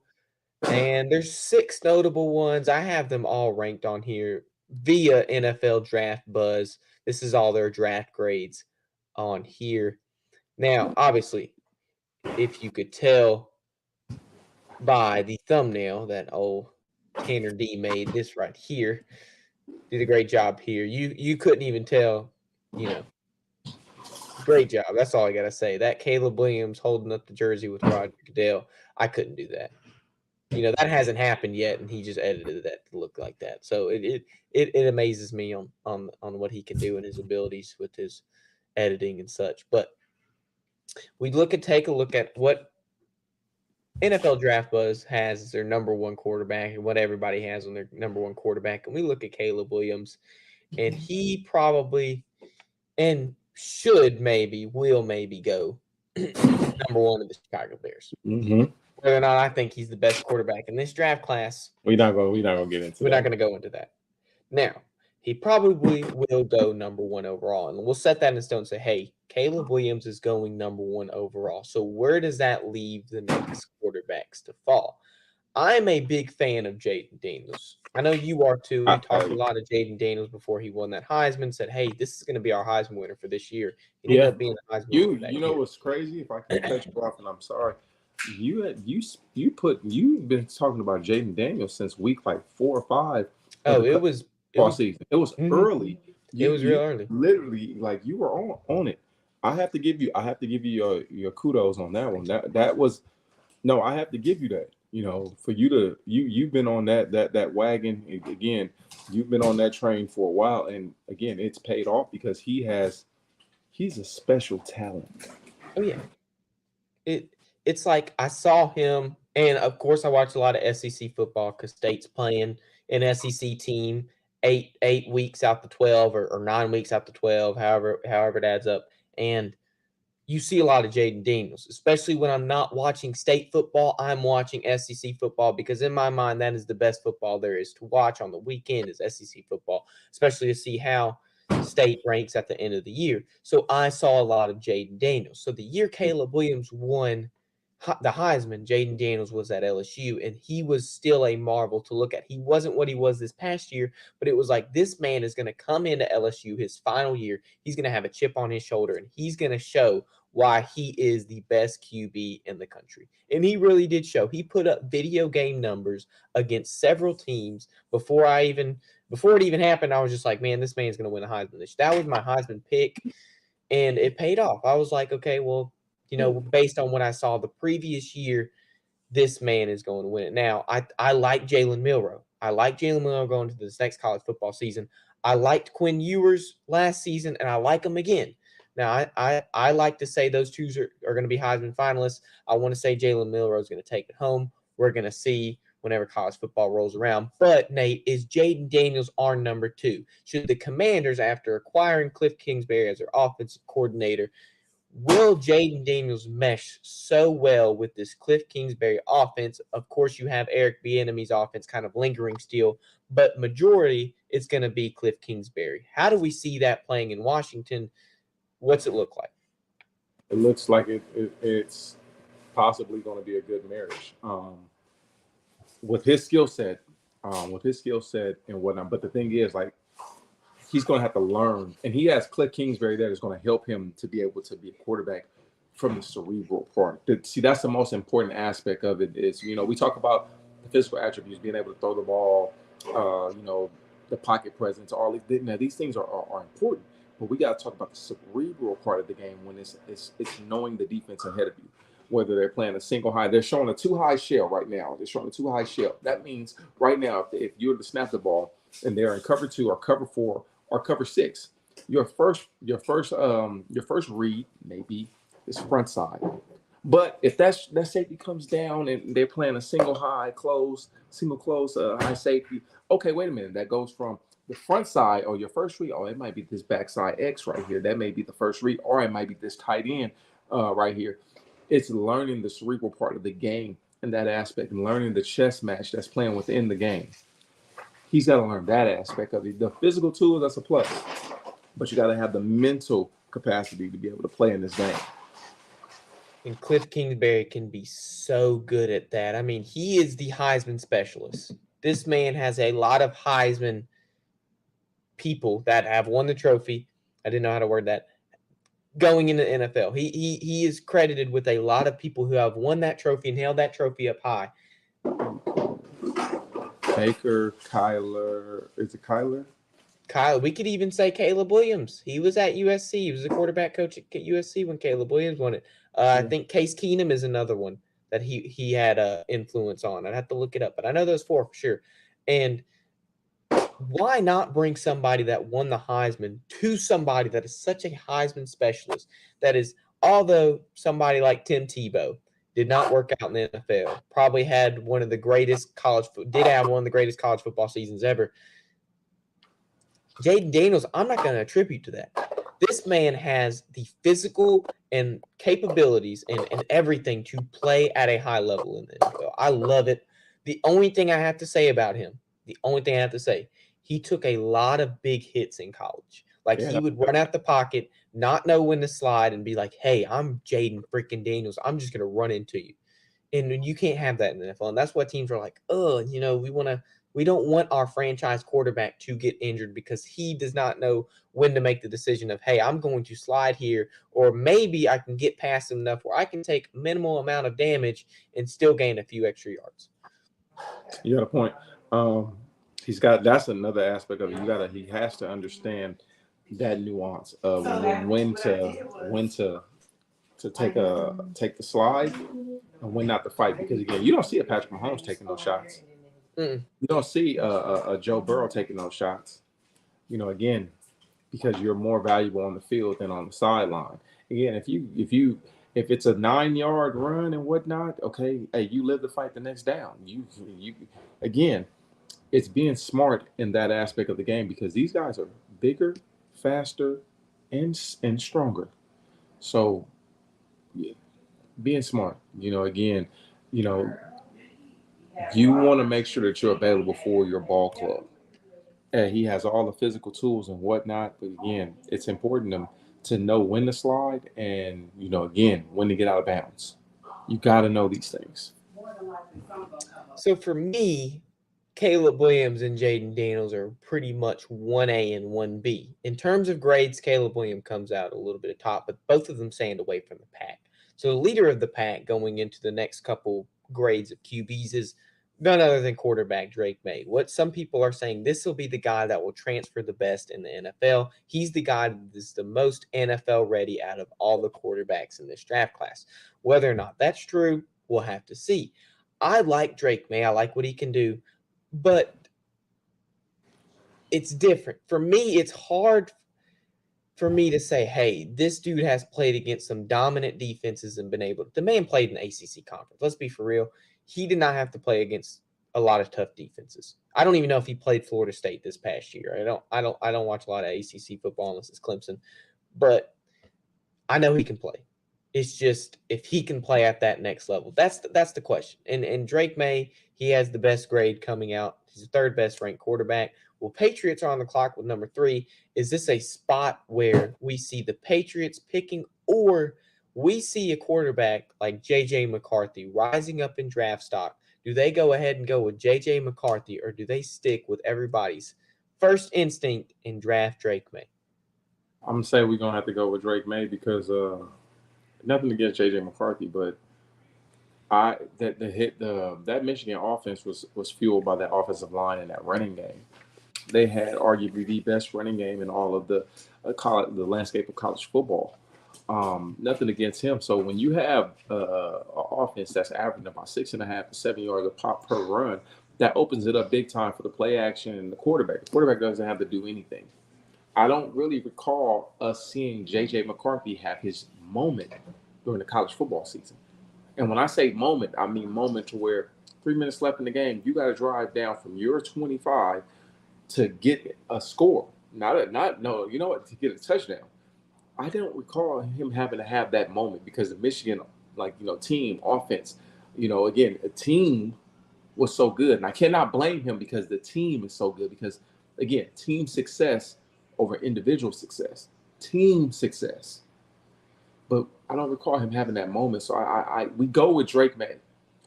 And there's 6 notable ones. I have them all ranked on here via NFL Draft Buzz. This is all their draft grades on here. Now, obviously, if you could tell by the thumbnail that old Tanner D made, this right here, did a great job here. You couldn't even tell, great job. That's all I got to say. That Caleb Williams holding up the jersey with Roger Goodell, I couldn't do that. That hasn't happened yet, and he just edited that to look like that. So it amazes me on what he can do and his abilities with his editing and such. But we take a look at what NFL Draft Buzz has as their number one quarterback and what everybody has on their number one quarterback. And we look at Caleb Williams, and he probably and will maybe go number one of the Chicago Bears. Mm-hmm. Whether or not I think he's the best quarterback in this draft class, We're not gonna get into. We're not going to go into that. Now, he probably will go number 1 overall. And we'll set that in stone and say, hey, Caleb Williams is going number 1 overall. So where does that leave the next quarterbacks to fall? I'm a big fan of Jaden Daniels. I know you are too. We talked a lot of Jaden Daniels before he won that Heisman, said, hey, this is going to be our Heisman winner for this year. He ended up being the Heisman winner that You know year. what's crazy? If I can cut you off, and I'm sorry, you've been talking about Jaden Daniels since week like 4 or 5. Oh, it was season. It was early. It was real early. Literally, like you were on it. I have to give you your kudos on that one. That was no, I have to give you that. You know, for you to you've been on that wagon again. You've been on that train for a while, and again, it's paid off because he's a special talent. Oh yeah. It's like I saw him, and of course I watched a lot of SEC football because State's playing an SEC team 8 weeks out the 12 or 9 weeks out the 12, however it adds up. And you see a lot of Jaden Daniels, especially when I'm not watching State football. I'm watching SEC football because in my mind, that is the best football there is to watch on the weekend is SEC football, especially to see how State ranks at the end of the year. So I saw a lot of Jaden Daniels. So the year Caleb Williams won the Heisman, Jaden Daniels was at LSU, and he was still a marvel to look at. He wasn't what he was this past year, but it was like this man is going to come into LSU his final year. He's going to have a chip on his shoulder, and he's going to show why he is the best QB in the country. And he really did show. He put up video game numbers against several teams before it even happened. I was just like, man, this man's going to win a Heisman. That was my Heisman pick, and it paid off. I was like, okay, well, you know, based on what I saw the previous year, this man is going to win it. Now, I like Jalen Milroe. I like Jalen Milroe going to this next college football season. I liked Quinn Ewers last season, and I like him again. Now, I like to say those two are going to be Heisman finalists. I want to say Jalen Milroe is going to take it home. We're going to see whenever college football rolls around. But, Nate, is Jaden Daniels our number 2? Should the Commanders, after acquiring Cliff Kingsbury as their offensive coordinator, will Jaden Daniels mesh so well with this Cliff Kingsbury offense? Of course, you have Eric Bieniemy's offense kind of lingering still, but majority it's going to be Cliff Kingsbury. How do we see that playing in Washington? What's it look like? It looks like it's possibly going to be a good marriage with his skill set, and whatnot. But the thing is, like, he's going to have to learn, and he has Cliff Kingsbury that is going to help him to be able to be a quarterback from the cerebral part. See, that's the most important aspect of it is, you know, we talk about the physical attributes, being able to throw the ball, you know, the pocket presence, all these. Now, these things are important, but we got to talk about the cerebral part of the game when it's knowing the defense ahead of you. Whether they're playing a single high, they're showing a 2-high shell right now. They're showing a 2-high shell. That means right now, if you're to snap the ball and they're in cover 2 or cover 4 or cover 6, your first read maybe is front side. But if that safety comes down and they're playing a single close high safety, okay, wait a minute, that goes from the front side or your first read. Oh, it might be this backside X right here. That may be the first read, or it might be this tight end right here. It's learning the cerebral part of the game in that aspect and learning the chess match that's playing within the game. He's got to learn that aspect of it. The physical tools, that's a plus. But you got to have the mental capacity to be able to play in this game. And Cliff Kingsbury can be so good at that. I mean, he is the Heisman specialist. This man has a lot of Heisman people that have won the trophy. I didn't know how to word that. Going into the NFL. He is credited with a lot of people who have won that trophy and held that trophy up high. Baker, Kyler. Is it Kyler? Kyle, we could even say Caleb Williams. He was at USC. He was a quarterback coach at USC when Caleb Williams won it. I think Case Keenum is another one that he had influence on. I'd have to look it up, but I know those 4 for sure. And why not bring somebody that won the Heisman to somebody that is such a Heisman specialist? That is, although somebody like Tim Tebow did not work out in the NFL, probably had one of the greatest college football seasons ever. Jaden Daniels, I'm not going to attribute to that. This man has the physical and capabilities and everything to play at a high level in the NFL. I love it. The only thing I have to say about him, he took a lot of big hits in college. Like Yeah, he would run out the pocket, not know when to slide, and be like, "Hey, I'm Jaden freaking Daniels. I'm just gonna run into you." And you can't have that in the NFL. And that's what teams are like, "Oh, we don't want our franchise quarterback to get injured because he does not know when to make the decision of, hey, I'm going to slide here, or maybe I can get past him enough where I can take minimal amount of damage and still gain a few extra yards." you got a point. He's got that's another aspect of it. He has to understand that nuance of when to take the slide and when not to fight. Because again, you don't see a Patrick Mahomes taking those shots. Mm-mm. You don't see a Joe Burrow taking those shots. Again, because you're more valuable on the field than on the sideline. Again, if it's a 9-yard run and whatnot, okay, hey, you live to fight the next down. You again, it's being smart in that aspect of the game because these guys are bigger, faster, and stronger. So yeah, being smart. Again, you know, you want to make sure that you're available for your ball club. And he has all the physical tools and whatnot. But again, it's important to know when to slide and again when to get out of bounds. You got to know these things. So for me, Caleb Williams and Jaden Daniels are pretty much 1A and 1B. In terms of grades, Caleb Williams comes out a little bit of top, but both of them stand away from the pack. So the leader of the pack going into the next couple grades of QBs is none other than quarterback Drake May. What some people are saying, this will be the guy that will transfer the best in the NFL. He's the guy that is the most NFL ready out of all the quarterbacks in this draft class. Whether or not that's true, we'll have to see. I like Drake May. I like what he can do, but it's different. For me, it's hard for me to say, hey, this dude has played against some dominant defenses and been able to. The man played in the ACC conference. Let's be for real. He did not have to play against a lot of tough defenses. I don't even know if he played Florida State this past year. I don't watch a lot of ACC football unless it's Clemson, but I know he can play. It's just if he can play at that next level. That's the question. And Drake May, he has the best grade coming out. He's the third best ranked quarterback. Well, Patriots are on the clock with number 3. Is this a spot where we see the Patriots picking, or we see a quarterback like J.J. McCarthy rising up in draft stock? Do they go ahead and go with J.J. McCarthy, or do they stick with everybody's first instinct and draft Drake May? I'm gonna say we're gonna have to go with Drake May because nothing against JJ McCarthy, but that Michigan offense was fueled by that offensive line and that running game. They had arguably the best running game in all of the the landscape of college football. Nothing against him. So when you have an offense that's averaging about 6.5 to 7 yards a pop per run, that opens it up big time for the play action and the quarterback. The quarterback doesn't have to do anything. I don't really recall us seeing J.J. McCarthy have his moment during the college football season. And when I say moment, I mean moment to where 3 minutes left in the game, you got to drive down from your 25 to get a score. To get a touchdown. I don't recall him having to have that moment because the Michigan, team offense, again, a team was so good. And I cannot blame him because the team is so good because, again, team success over individual success. Team success. But I don't recall him having that moment. So we go with Drake May.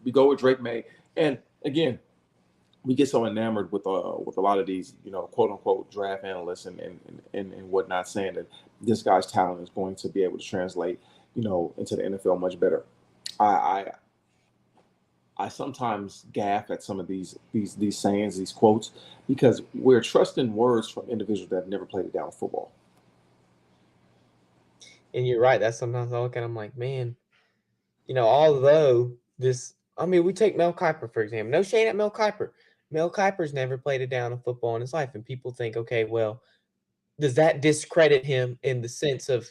We go with Drake May. And, again, we get so enamored with a lot of these, quote unquote draft analysts and whatnot, saying that this guy's talent is going to be able to translate, into the NFL much better. I sometimes gaffe at some of these sayings, these quotes, because we're trusting words from individuals that have never played a down football. And you're right. That's sometimes I look at. I'm like, man, although we take Mel Kiper for example. No shade at Mel Kiper. Mel Kiper's never played a down of football in his life, and people think, okay, well, does that discredit him in the sense of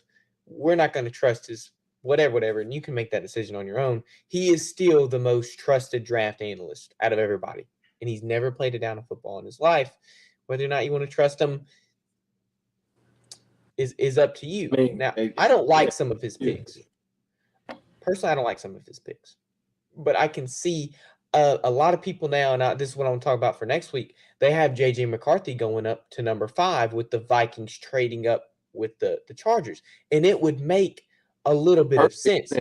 we're not going to trust his whatever, and you can make that decision on your own. He is still the most trusted draft analyst out of everybody, and he's never played a down of football in his life. Whether or not you want to trust him is up to you. Now, I don't like some of his picks. Personally, I don't like some of his picks, but I can see a lot of people now, and this is what I'm going to talk about for next week, they have J.J. McCarthy going up to number 5 with the Vikings trading up with the Chargers. And it would make a little bit of sense.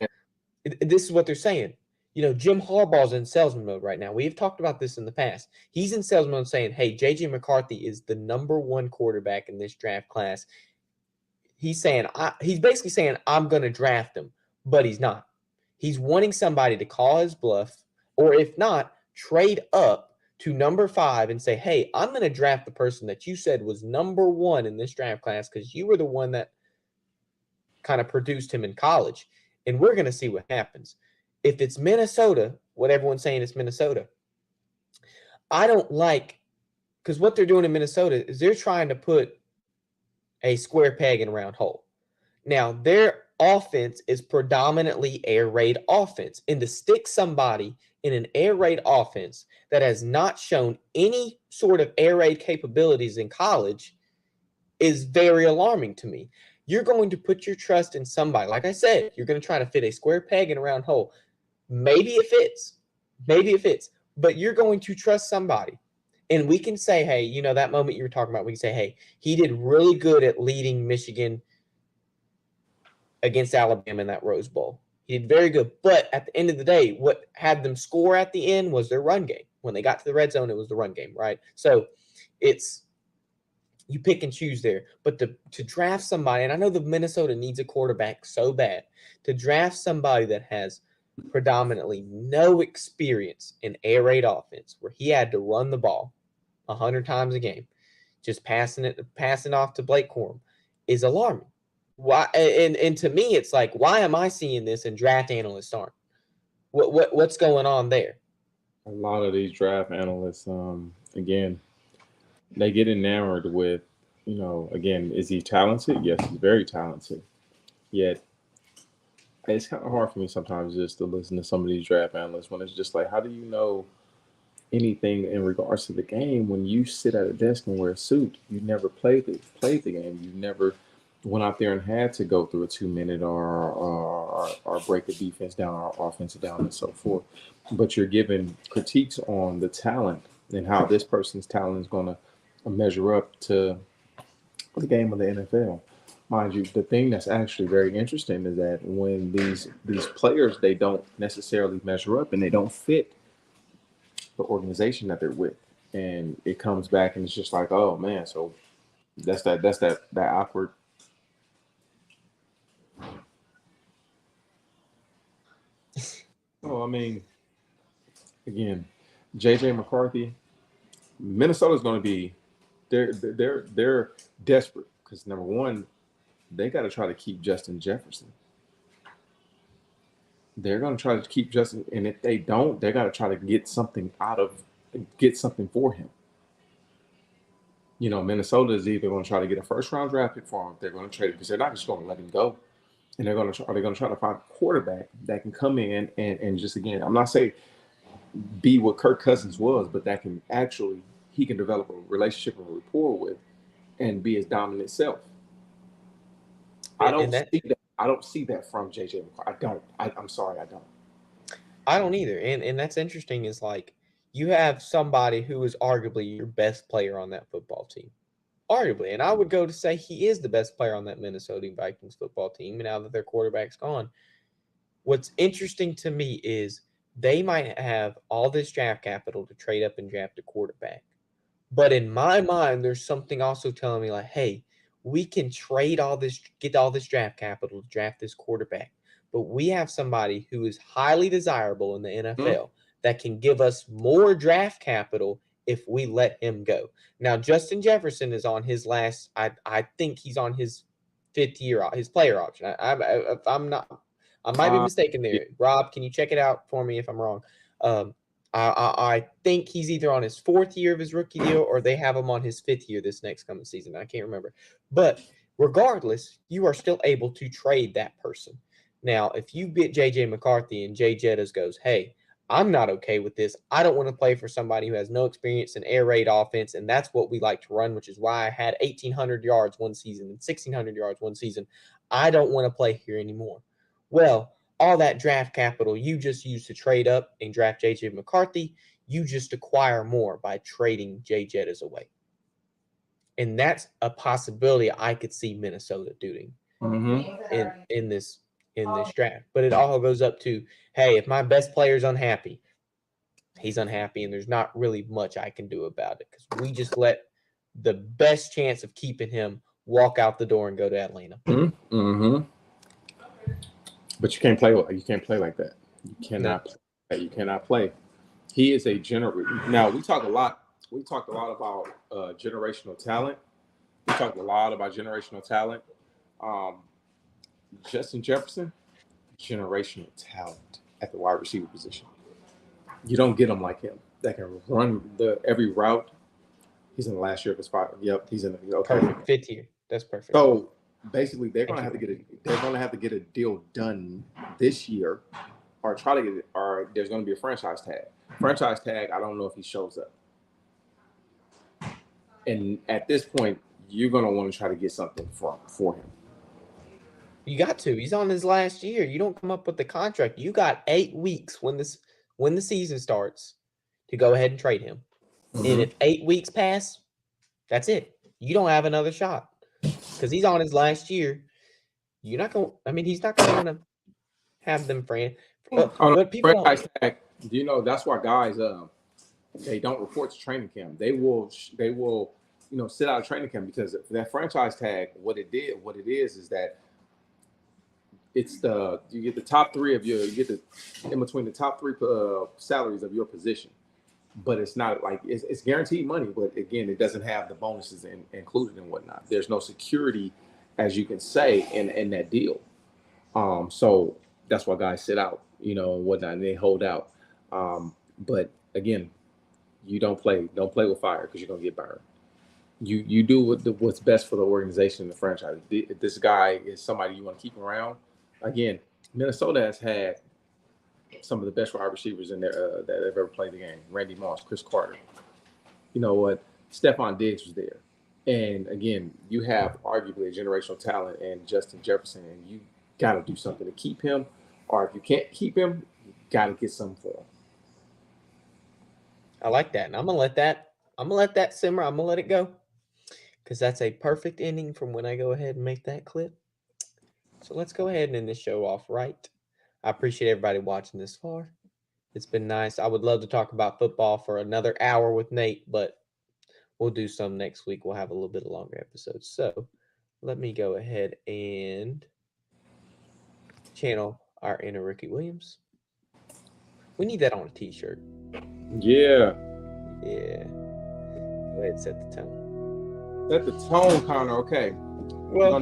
This is what they're saying. Jim Harbaugh's in salesman mode right now. We've talked about this in the past. He's in salesman mode saying, hey, J.J. McCarthy is the number 1 quarterback in this draft class. He's basically saying, I'm going to draft him, but he's not. He's wanting somebody to call his bluff, or if not, trade up to number 5 and say, hey, I'm going to draft the person that you said was number 1 in this draft class because you were the one that kind of produced him in college. And we're going to see what happens. If it's Minnesota, what everyone's saying is Minnesota, I don't like, because what they're doing in Minnesota is they're trying to put a square peg in a round hole. Now, their offense is predominantly air raid offense. And to stick somebody in an air raid offense that has not shown any sort of air raid capabilities in college is very alarming to me. You're going to put your trust in somebody. Like I said, you're going to try to fit a square peg in a round hole. Maybe it fits. But you're going to trust somebody. And we can say, hey, that moment you were talking about, we can say, hey, he did really good at leading Michigan against Alabama in that Rose Bowl. He did very good. But at the end of the day, what had them score at the end was their run game. When they got to the red zone, it was the run game, right? So it's you pick and choose there. But to draft somebody, and I know the Minnesota needs a quarterback so bad, to draft somebody that has predominantly no experience in air raid offense, where he had to run the ball 100 times a game, just passing off to Blake Corum, is alarming. Why? And to me, it's like, why am I seeing this and draft analysts aren't? What's going on there? A lot of these draft analysts, again, they get enamored with, again, is he talented? Yes, he's very talented. Yet, it's kind of hard for me sometimes just to listen to some of these draft analysts when it's just like, how do you know anything in regards to the game when you sit at a desk and wear a suit? You never played the game. You never went out there and had to go through a 2-minute or break a defense down or offensive down and so forth. But you're given critiques on the talent and how this person's talent is going to measure up to the game of the NFL. Mind you, the thing that's actually very interesting is that when these players, they don't necessarily measure up and they don't fit the organization that they're with, and it comes back and it's just like, oh man, so that's that awkward. Oh, I mean, again, J.J. McCarthy, Minnesota's going to be they're desperate because number one, they got to try to keep Justin Jefferson. They're going to try to keep Justin, and if they don't, they got to try to get something for him. Minnesota is either going to try to get a first-round draft pick for him, if they're going to trade it, because they're not just going to let him go, and they're going to try to find a quarterback that can come in and just, again, I'm not saying be what Kirk Cousins was, but that can actually, he can develop a relationship and a rapport with, and be his dominant self. I don't see that from J.J. McCarthy. I'm sorry, I don't. I don't either. And that's interesting is like you have somebody who is arguably your best player on that football team. Arguably. And I would go to say he is the best player on that Minnesota Vikings football team now that their quarterback's gone. What's interesting to me is they might have all this draft capital to trade up and draft a quarterback. But in my mind, there's something also telling me like, hey, we can get all this draft capital to draft this quarterback. But we have somebody who is highly desirable in the NFL that can give us more draft capital if we let him go. Now, Justin Jefferson is on his last, I think he's on his 5th year, his player option. I might be mistaken there. Rob, can you check it out for me if I'm wrong? I think he's either on his 4th year of his rookie deal or they have him on his 5th year this next coming season. I can't remember. But regardless, you are still able to trade that person. Now, if you get J.J. McCarthy and Jay Jettas goes, hey, I'm not okay with this. I don't want to play for somebody who has no experience in air raid offense, and that's what we like to run, which is why I had 1,800 yards one season and 1,600 yards one season. I don't want to play here anymore. Well, all that draft capital you just used to trade up and draft J.J. McCarthy, you just acquire more by trading Jay Jettas away. And that's a possibility I could see Minnesota doing in this draft. But it all goes up to, hey, if my best player's unhappy, he's unhappy, and there's not really much I can do about it because we just let the best chance of keeping him walk out the door and go to Atlanta. But you can't play like that. You cannot. No. You cannot play. He is a Now we talked a lot about generational talent. We talked a lot about generational talent. Justin Jefferson, generational talent at the wide receiver position. You don't get him like him that can run every route. He's in the last year of his 5. Yep, he's in the perfect 5th year. That's perfect. So basically, they're going to have to get a deal done this year, or try to get it. Or there's going to be a franchise tag. Franchise tag. I don't know if he shows up. And at this point, you're going to want to try to get something for him. You got to. He's on his last year. You don't come up with the contract. You got 8 weeks when the season starts to go ahead and trade him. And if 8 weeks pass, that's it. You don't have another shot because he's on his last year. You're not going. I mean, he's not going to have them friend. But people tag, you know, that's why guys they don't report to training camp. They will sit out of training camp because that franchise tag. What it is that it's you get the top 3 of you get in between the top 3 salaries of your position. But it's not like it's guaranteed money. But again, it doesn't have the bonuses included and whatnot. There's no security, as you can say, in that deal. So that's why guys sit out, and whatnot, and they hold out. But again, you don't play with fire because you're gonna get burned. You do what's best for the organization and the franchise. If this guy is somebody you want to keep around, again, Minnesota has had some of the best wide receivers in there that have ever played the game. Randy Moss, Chris Carter. You know what? Stephon Diggs was there. And again, you have arguably a generational talent in Justin Jefferson, and you got to do something to keep him. Or if you can't keep him, you got to get something for him. I like that. And I'm going to let that simmer. I'm going to let it go because that's a perfect ending from when I go ahead and make that clip. So let's go ahead and end this show off right. I appreciate everybody watching this far. It's been nice. I would love to talk about football for another hour with Nate, but we'll do some next week. We'll have a little bit longer episodes. So let me go ahead and channel our inner Ricky Williams. We need that on a t-shirt. Yeah. Yeah. Go ahead and set the tone. Set the tone, Connor. Okay. Well,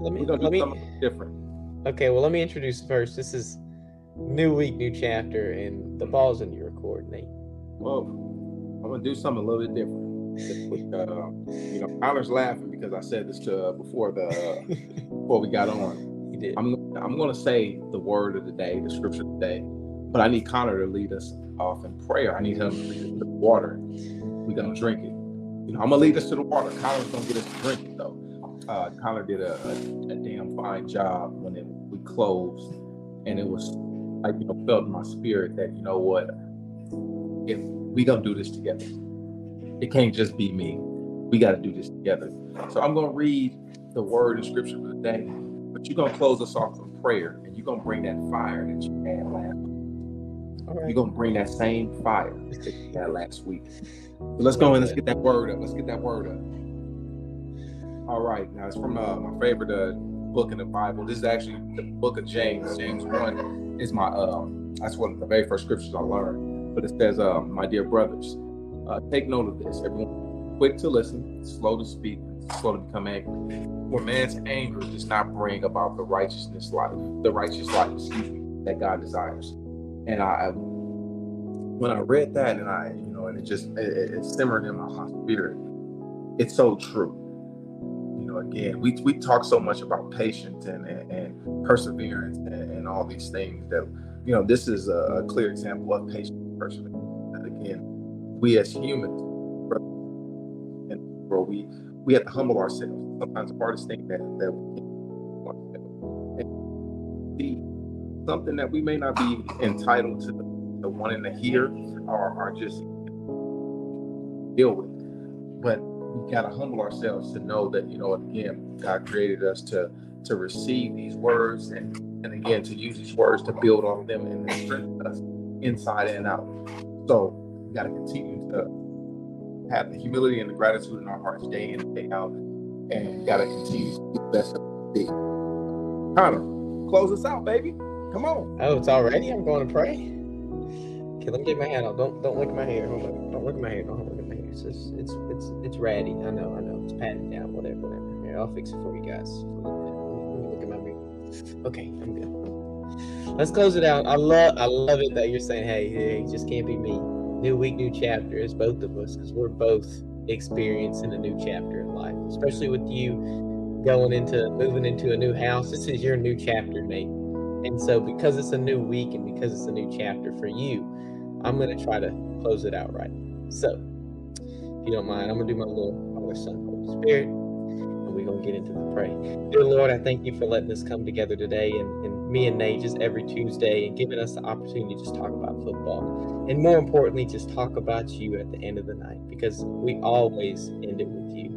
let me something different. Okay, well, let me introduce first. This is new week, new chapter, and the ball's in your court, Nate. Well, I'm gonna do something a little bit different. Connor's laughing because I said this before we got on. He did. I'm gonna say the word of the day, the scripture of the day, but I need Connor to lead us off in prayer. I need him to lead us to the water. We're gonna drink it. I'm gonna lead us to the water. Connor's gonna get us to drink it though. Connor did a damn fine job when we closed, and it was like felt in my spirit that if we gonna do this together, it can't just be me. We got to do this together. So I'm gonna read the word and scripture for the day, but you're gonna close us off in prayer, and you're gonna bring that fire that you had last week. Right. You're gonna bring that same fire that you had last week. So let's go and let's get that word up. All right, now it's from my favorite book in the Bible. This is actually the book of James. James 1 is my that's one of the very first scriptures I learned. But it says, my dear brothers, take note of this. Everyone quick to listen, slow to speak, slow to become angry. For man's anger does not bring about the righteous life, that God desires. And when I read that, and it simmered in my spirit. It's so true. Again, we talk so much about patience and perseverance and all these things that, this is a clear example of patience and perseverance. And again, we as humans, we have to humble ourselves. Sometimes the hardest thing that we can see something that we may not be entitled to wanting to hear or just deal with. But we gotta humble ourselves to know that, again, God created us to receive these words and again to use these words to build off them and to strengthen us inside and out. So we gotta continue to have the humility and the gratitude in our hearts day in and day out, and gotta continue to do the best that we can. Connor, close us out, baby. Come on. Oh, it's already? I'm going to pray. Okay, let me get my hat off. Don't look at my hair. Don't look at my hair. Don't look at my hair. It's ratty. I know. It's patted down. Whatever. Here, I'll fix it for you guys. Let me look at my mirror. Okay, I'm good. Let's close it out. I love it that you're saying, hey, it just can't be me. New week, new chapter. It's both of us, because we're both experiencing a new chapter in life, especially with you moving into a new house. This is your new chapter, Nate. And so because it's a new week and because it's a new chapter for you, I'm going to try to close it out right. So if you don't mind, I'm going to do my little Father, Son, Holy Spirit, and we're going to get into the pray. Dear Lord, I thank you for letting us come together today, and me and Nate just every Tuesday, and giving us the opportunity to just talk about football. And more importantly, just talk about you at the end of the night, because we always end it with you.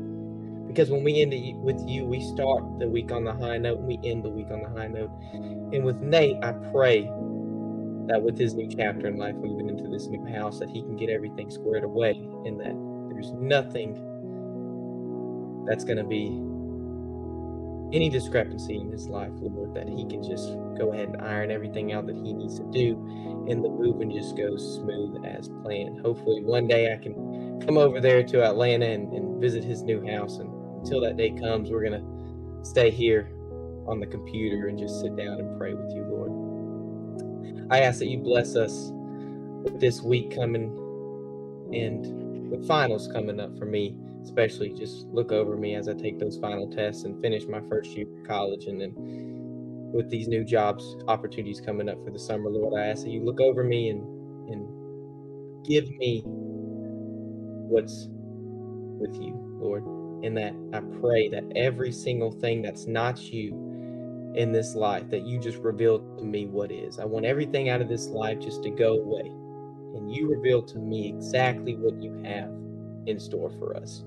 Because when we end it with you, we start the week on the high note, and we end the week on the high note. And with Nate, I pray that with his new chapter in life, moving into this new house, that he can get everything squared away, and that there's nothing that's going to be any discrepancy in his life, Lord, that he can just go ahead and iron everything out that he needs to do, and the moving just goes smooth as planned. Hopefully one day I can come over there to Atlanta and visit his new house, and until that day comes, we're going to stay here on the computer and just sit down and pray with you, Lord. I ask that you bless us with this week coming, and with finals coming up for me, especially. Just look over me as I take those final tests and finish my first year of college, and then with these new jobs opportunities coming up for the summer, Lord, I ask that you look over me and give me what's with you, Lord, and that I pray that every single thing that's not you in this life, that you just reveal to me what is. I want everything out of this life just to go away, and you reveal to me exactly what you have in store for us.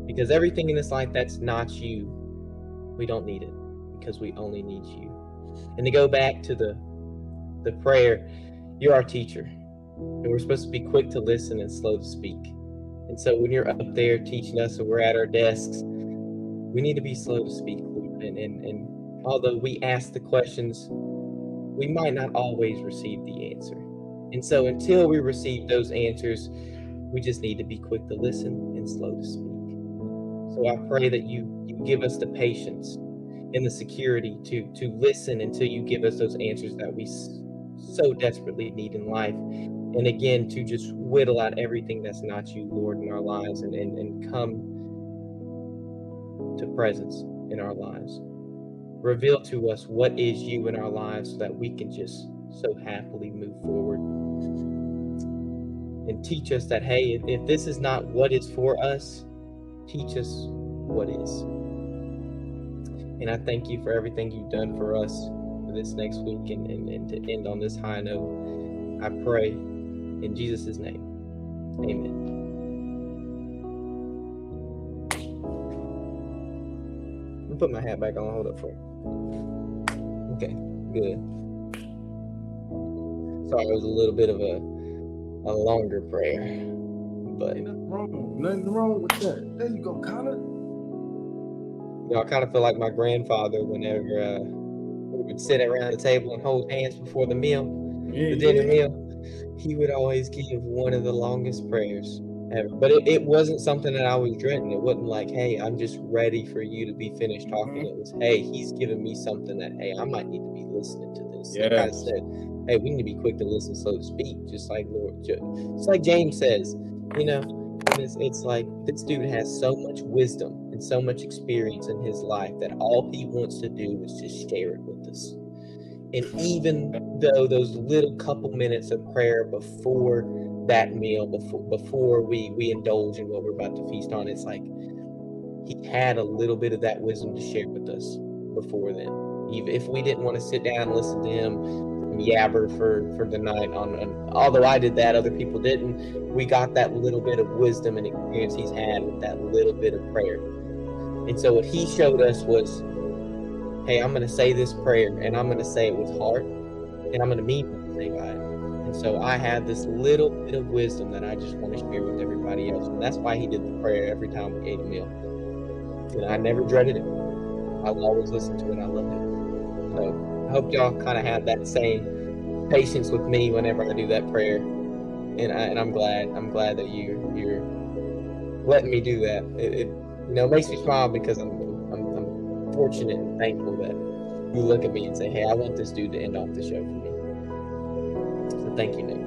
Because everything in this life that's not you, we don't need it, because we only need you. And to go back to the prayer, you're our teacher, and we're supposed to be quick to listen and slow to speak. And so when you're up there teaching us and we're at our desks, we need to be slow to speak, Lord. And although we ask the questions, we might not always receive the answer. And so until we receive those answers, we just need to be quick to listen and slow to speak. So I pray that you give us the patience and the security to listen until you give us those answers that we so desperately need in life. And again, to just whittle out everything that's not you, Lord, in our lives, and come to presence in our lives. Reveal to us what is you in our lives so that we can just so happily move forward. And teach us that, hey, if this is not what is for us, teach us what is. And I thank you for everything you've done for us for this next week, and to end on this high note, I pray in Jesus' name. Amen. Let me put my hat back on. Hold up for it. Okay, good. Sorry, it was a little bit of a longer prayer, but Ain't nothing wrong with that. There you go, Connor. I kind of feel like my grandfather whenever we would sit around the table and hold hands before the meal, the dinner meal. He would always give one of the longest prayers ever. But it wasn't something that I was dreading. It wasn't like, hey, I'm just ready for you to be finished talking. It was, hey, he's giving me something that, hey, I might need to be listening to this. He kind of said, hey, we need to be quick to listen, slow to speak, just like James says, it's like this dude has so much wisdom and so much experience in his life that all he wants to do is just share it with us. And even though those little couple minutes of prayer before that meal, before we indulge in what we're about to feast on, it's like he had a little bit of that wisdom to share with us before then. Even if we didn't want to sit down and listen to him yabber for the night although I did that, other people didn't. We got that little bit of wisdom and experience he's had with that little bit of prayer. And so what he showed us was, hey, I'm going to say this prayer, and I'm going to say it with heart, and I'm going to mean what I say by it. And so I had this little bit of wisdom that I just want to share with everybody else. And that's why he did the prayer every time we ate a meal. And I never dreaded it. I will always listen to it. I loved it. So I hope y'all kind of have that same patience with me whenever I do that prayer. And I'm glad that you're letting me do that. It makes me smile because I'm fortunate and thankful that you look at me and say, hey, I want this dude to end off the show for me. So thank you, Nate.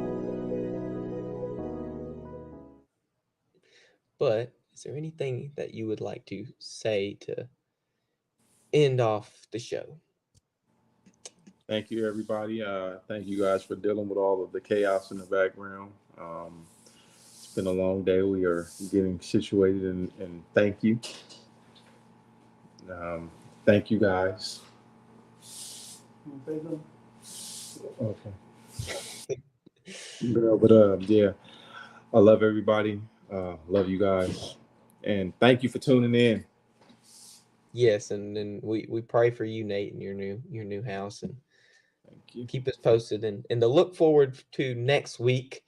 But is there anything that you would like to say to end off the show? Thank you, everybody. Thank you guys for dealing with all of the chaos in the background. It's been a long day. We are getting situated, and thank you. Thank you, guys. Okay. But yeah, I love everybody. Love you guys, and thank you for tuning in. Yes, and we pray for you, Nate, and your new house, and Thank you. keep us posted. And to look forward to next week.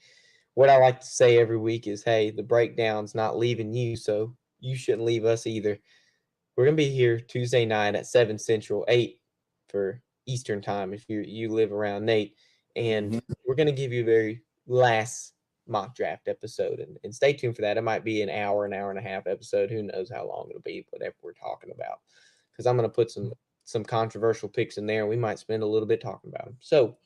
What I like to say every week is, hey, the breakdown's not leaving you, so you shouldn't leave us either. We're gonna be here Tuesday night at 7 Central, 8 for Eastern time if you live around Nate, and we're gonna give you a very last mock draft episode, and stay tuned for that. It might be an hour and a half episode. Who knows how long it'll be, whatever we're talking about, because I'm gonna put some controversial picks in there. We might spend a little bit talking about them. So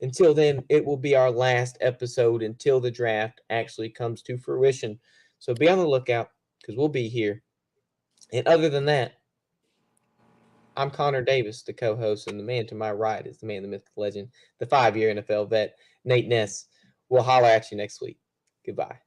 until then, it will be our last episode until the draft actually comes to fruition. So be on the lookout because we'll be here. And other than that, I'm Connor Davis, the co-host, and the man to my right is the man, the mythic legend, the 5-year NFL vet, Nate Ness. We'll holler at you next week. Goodbye.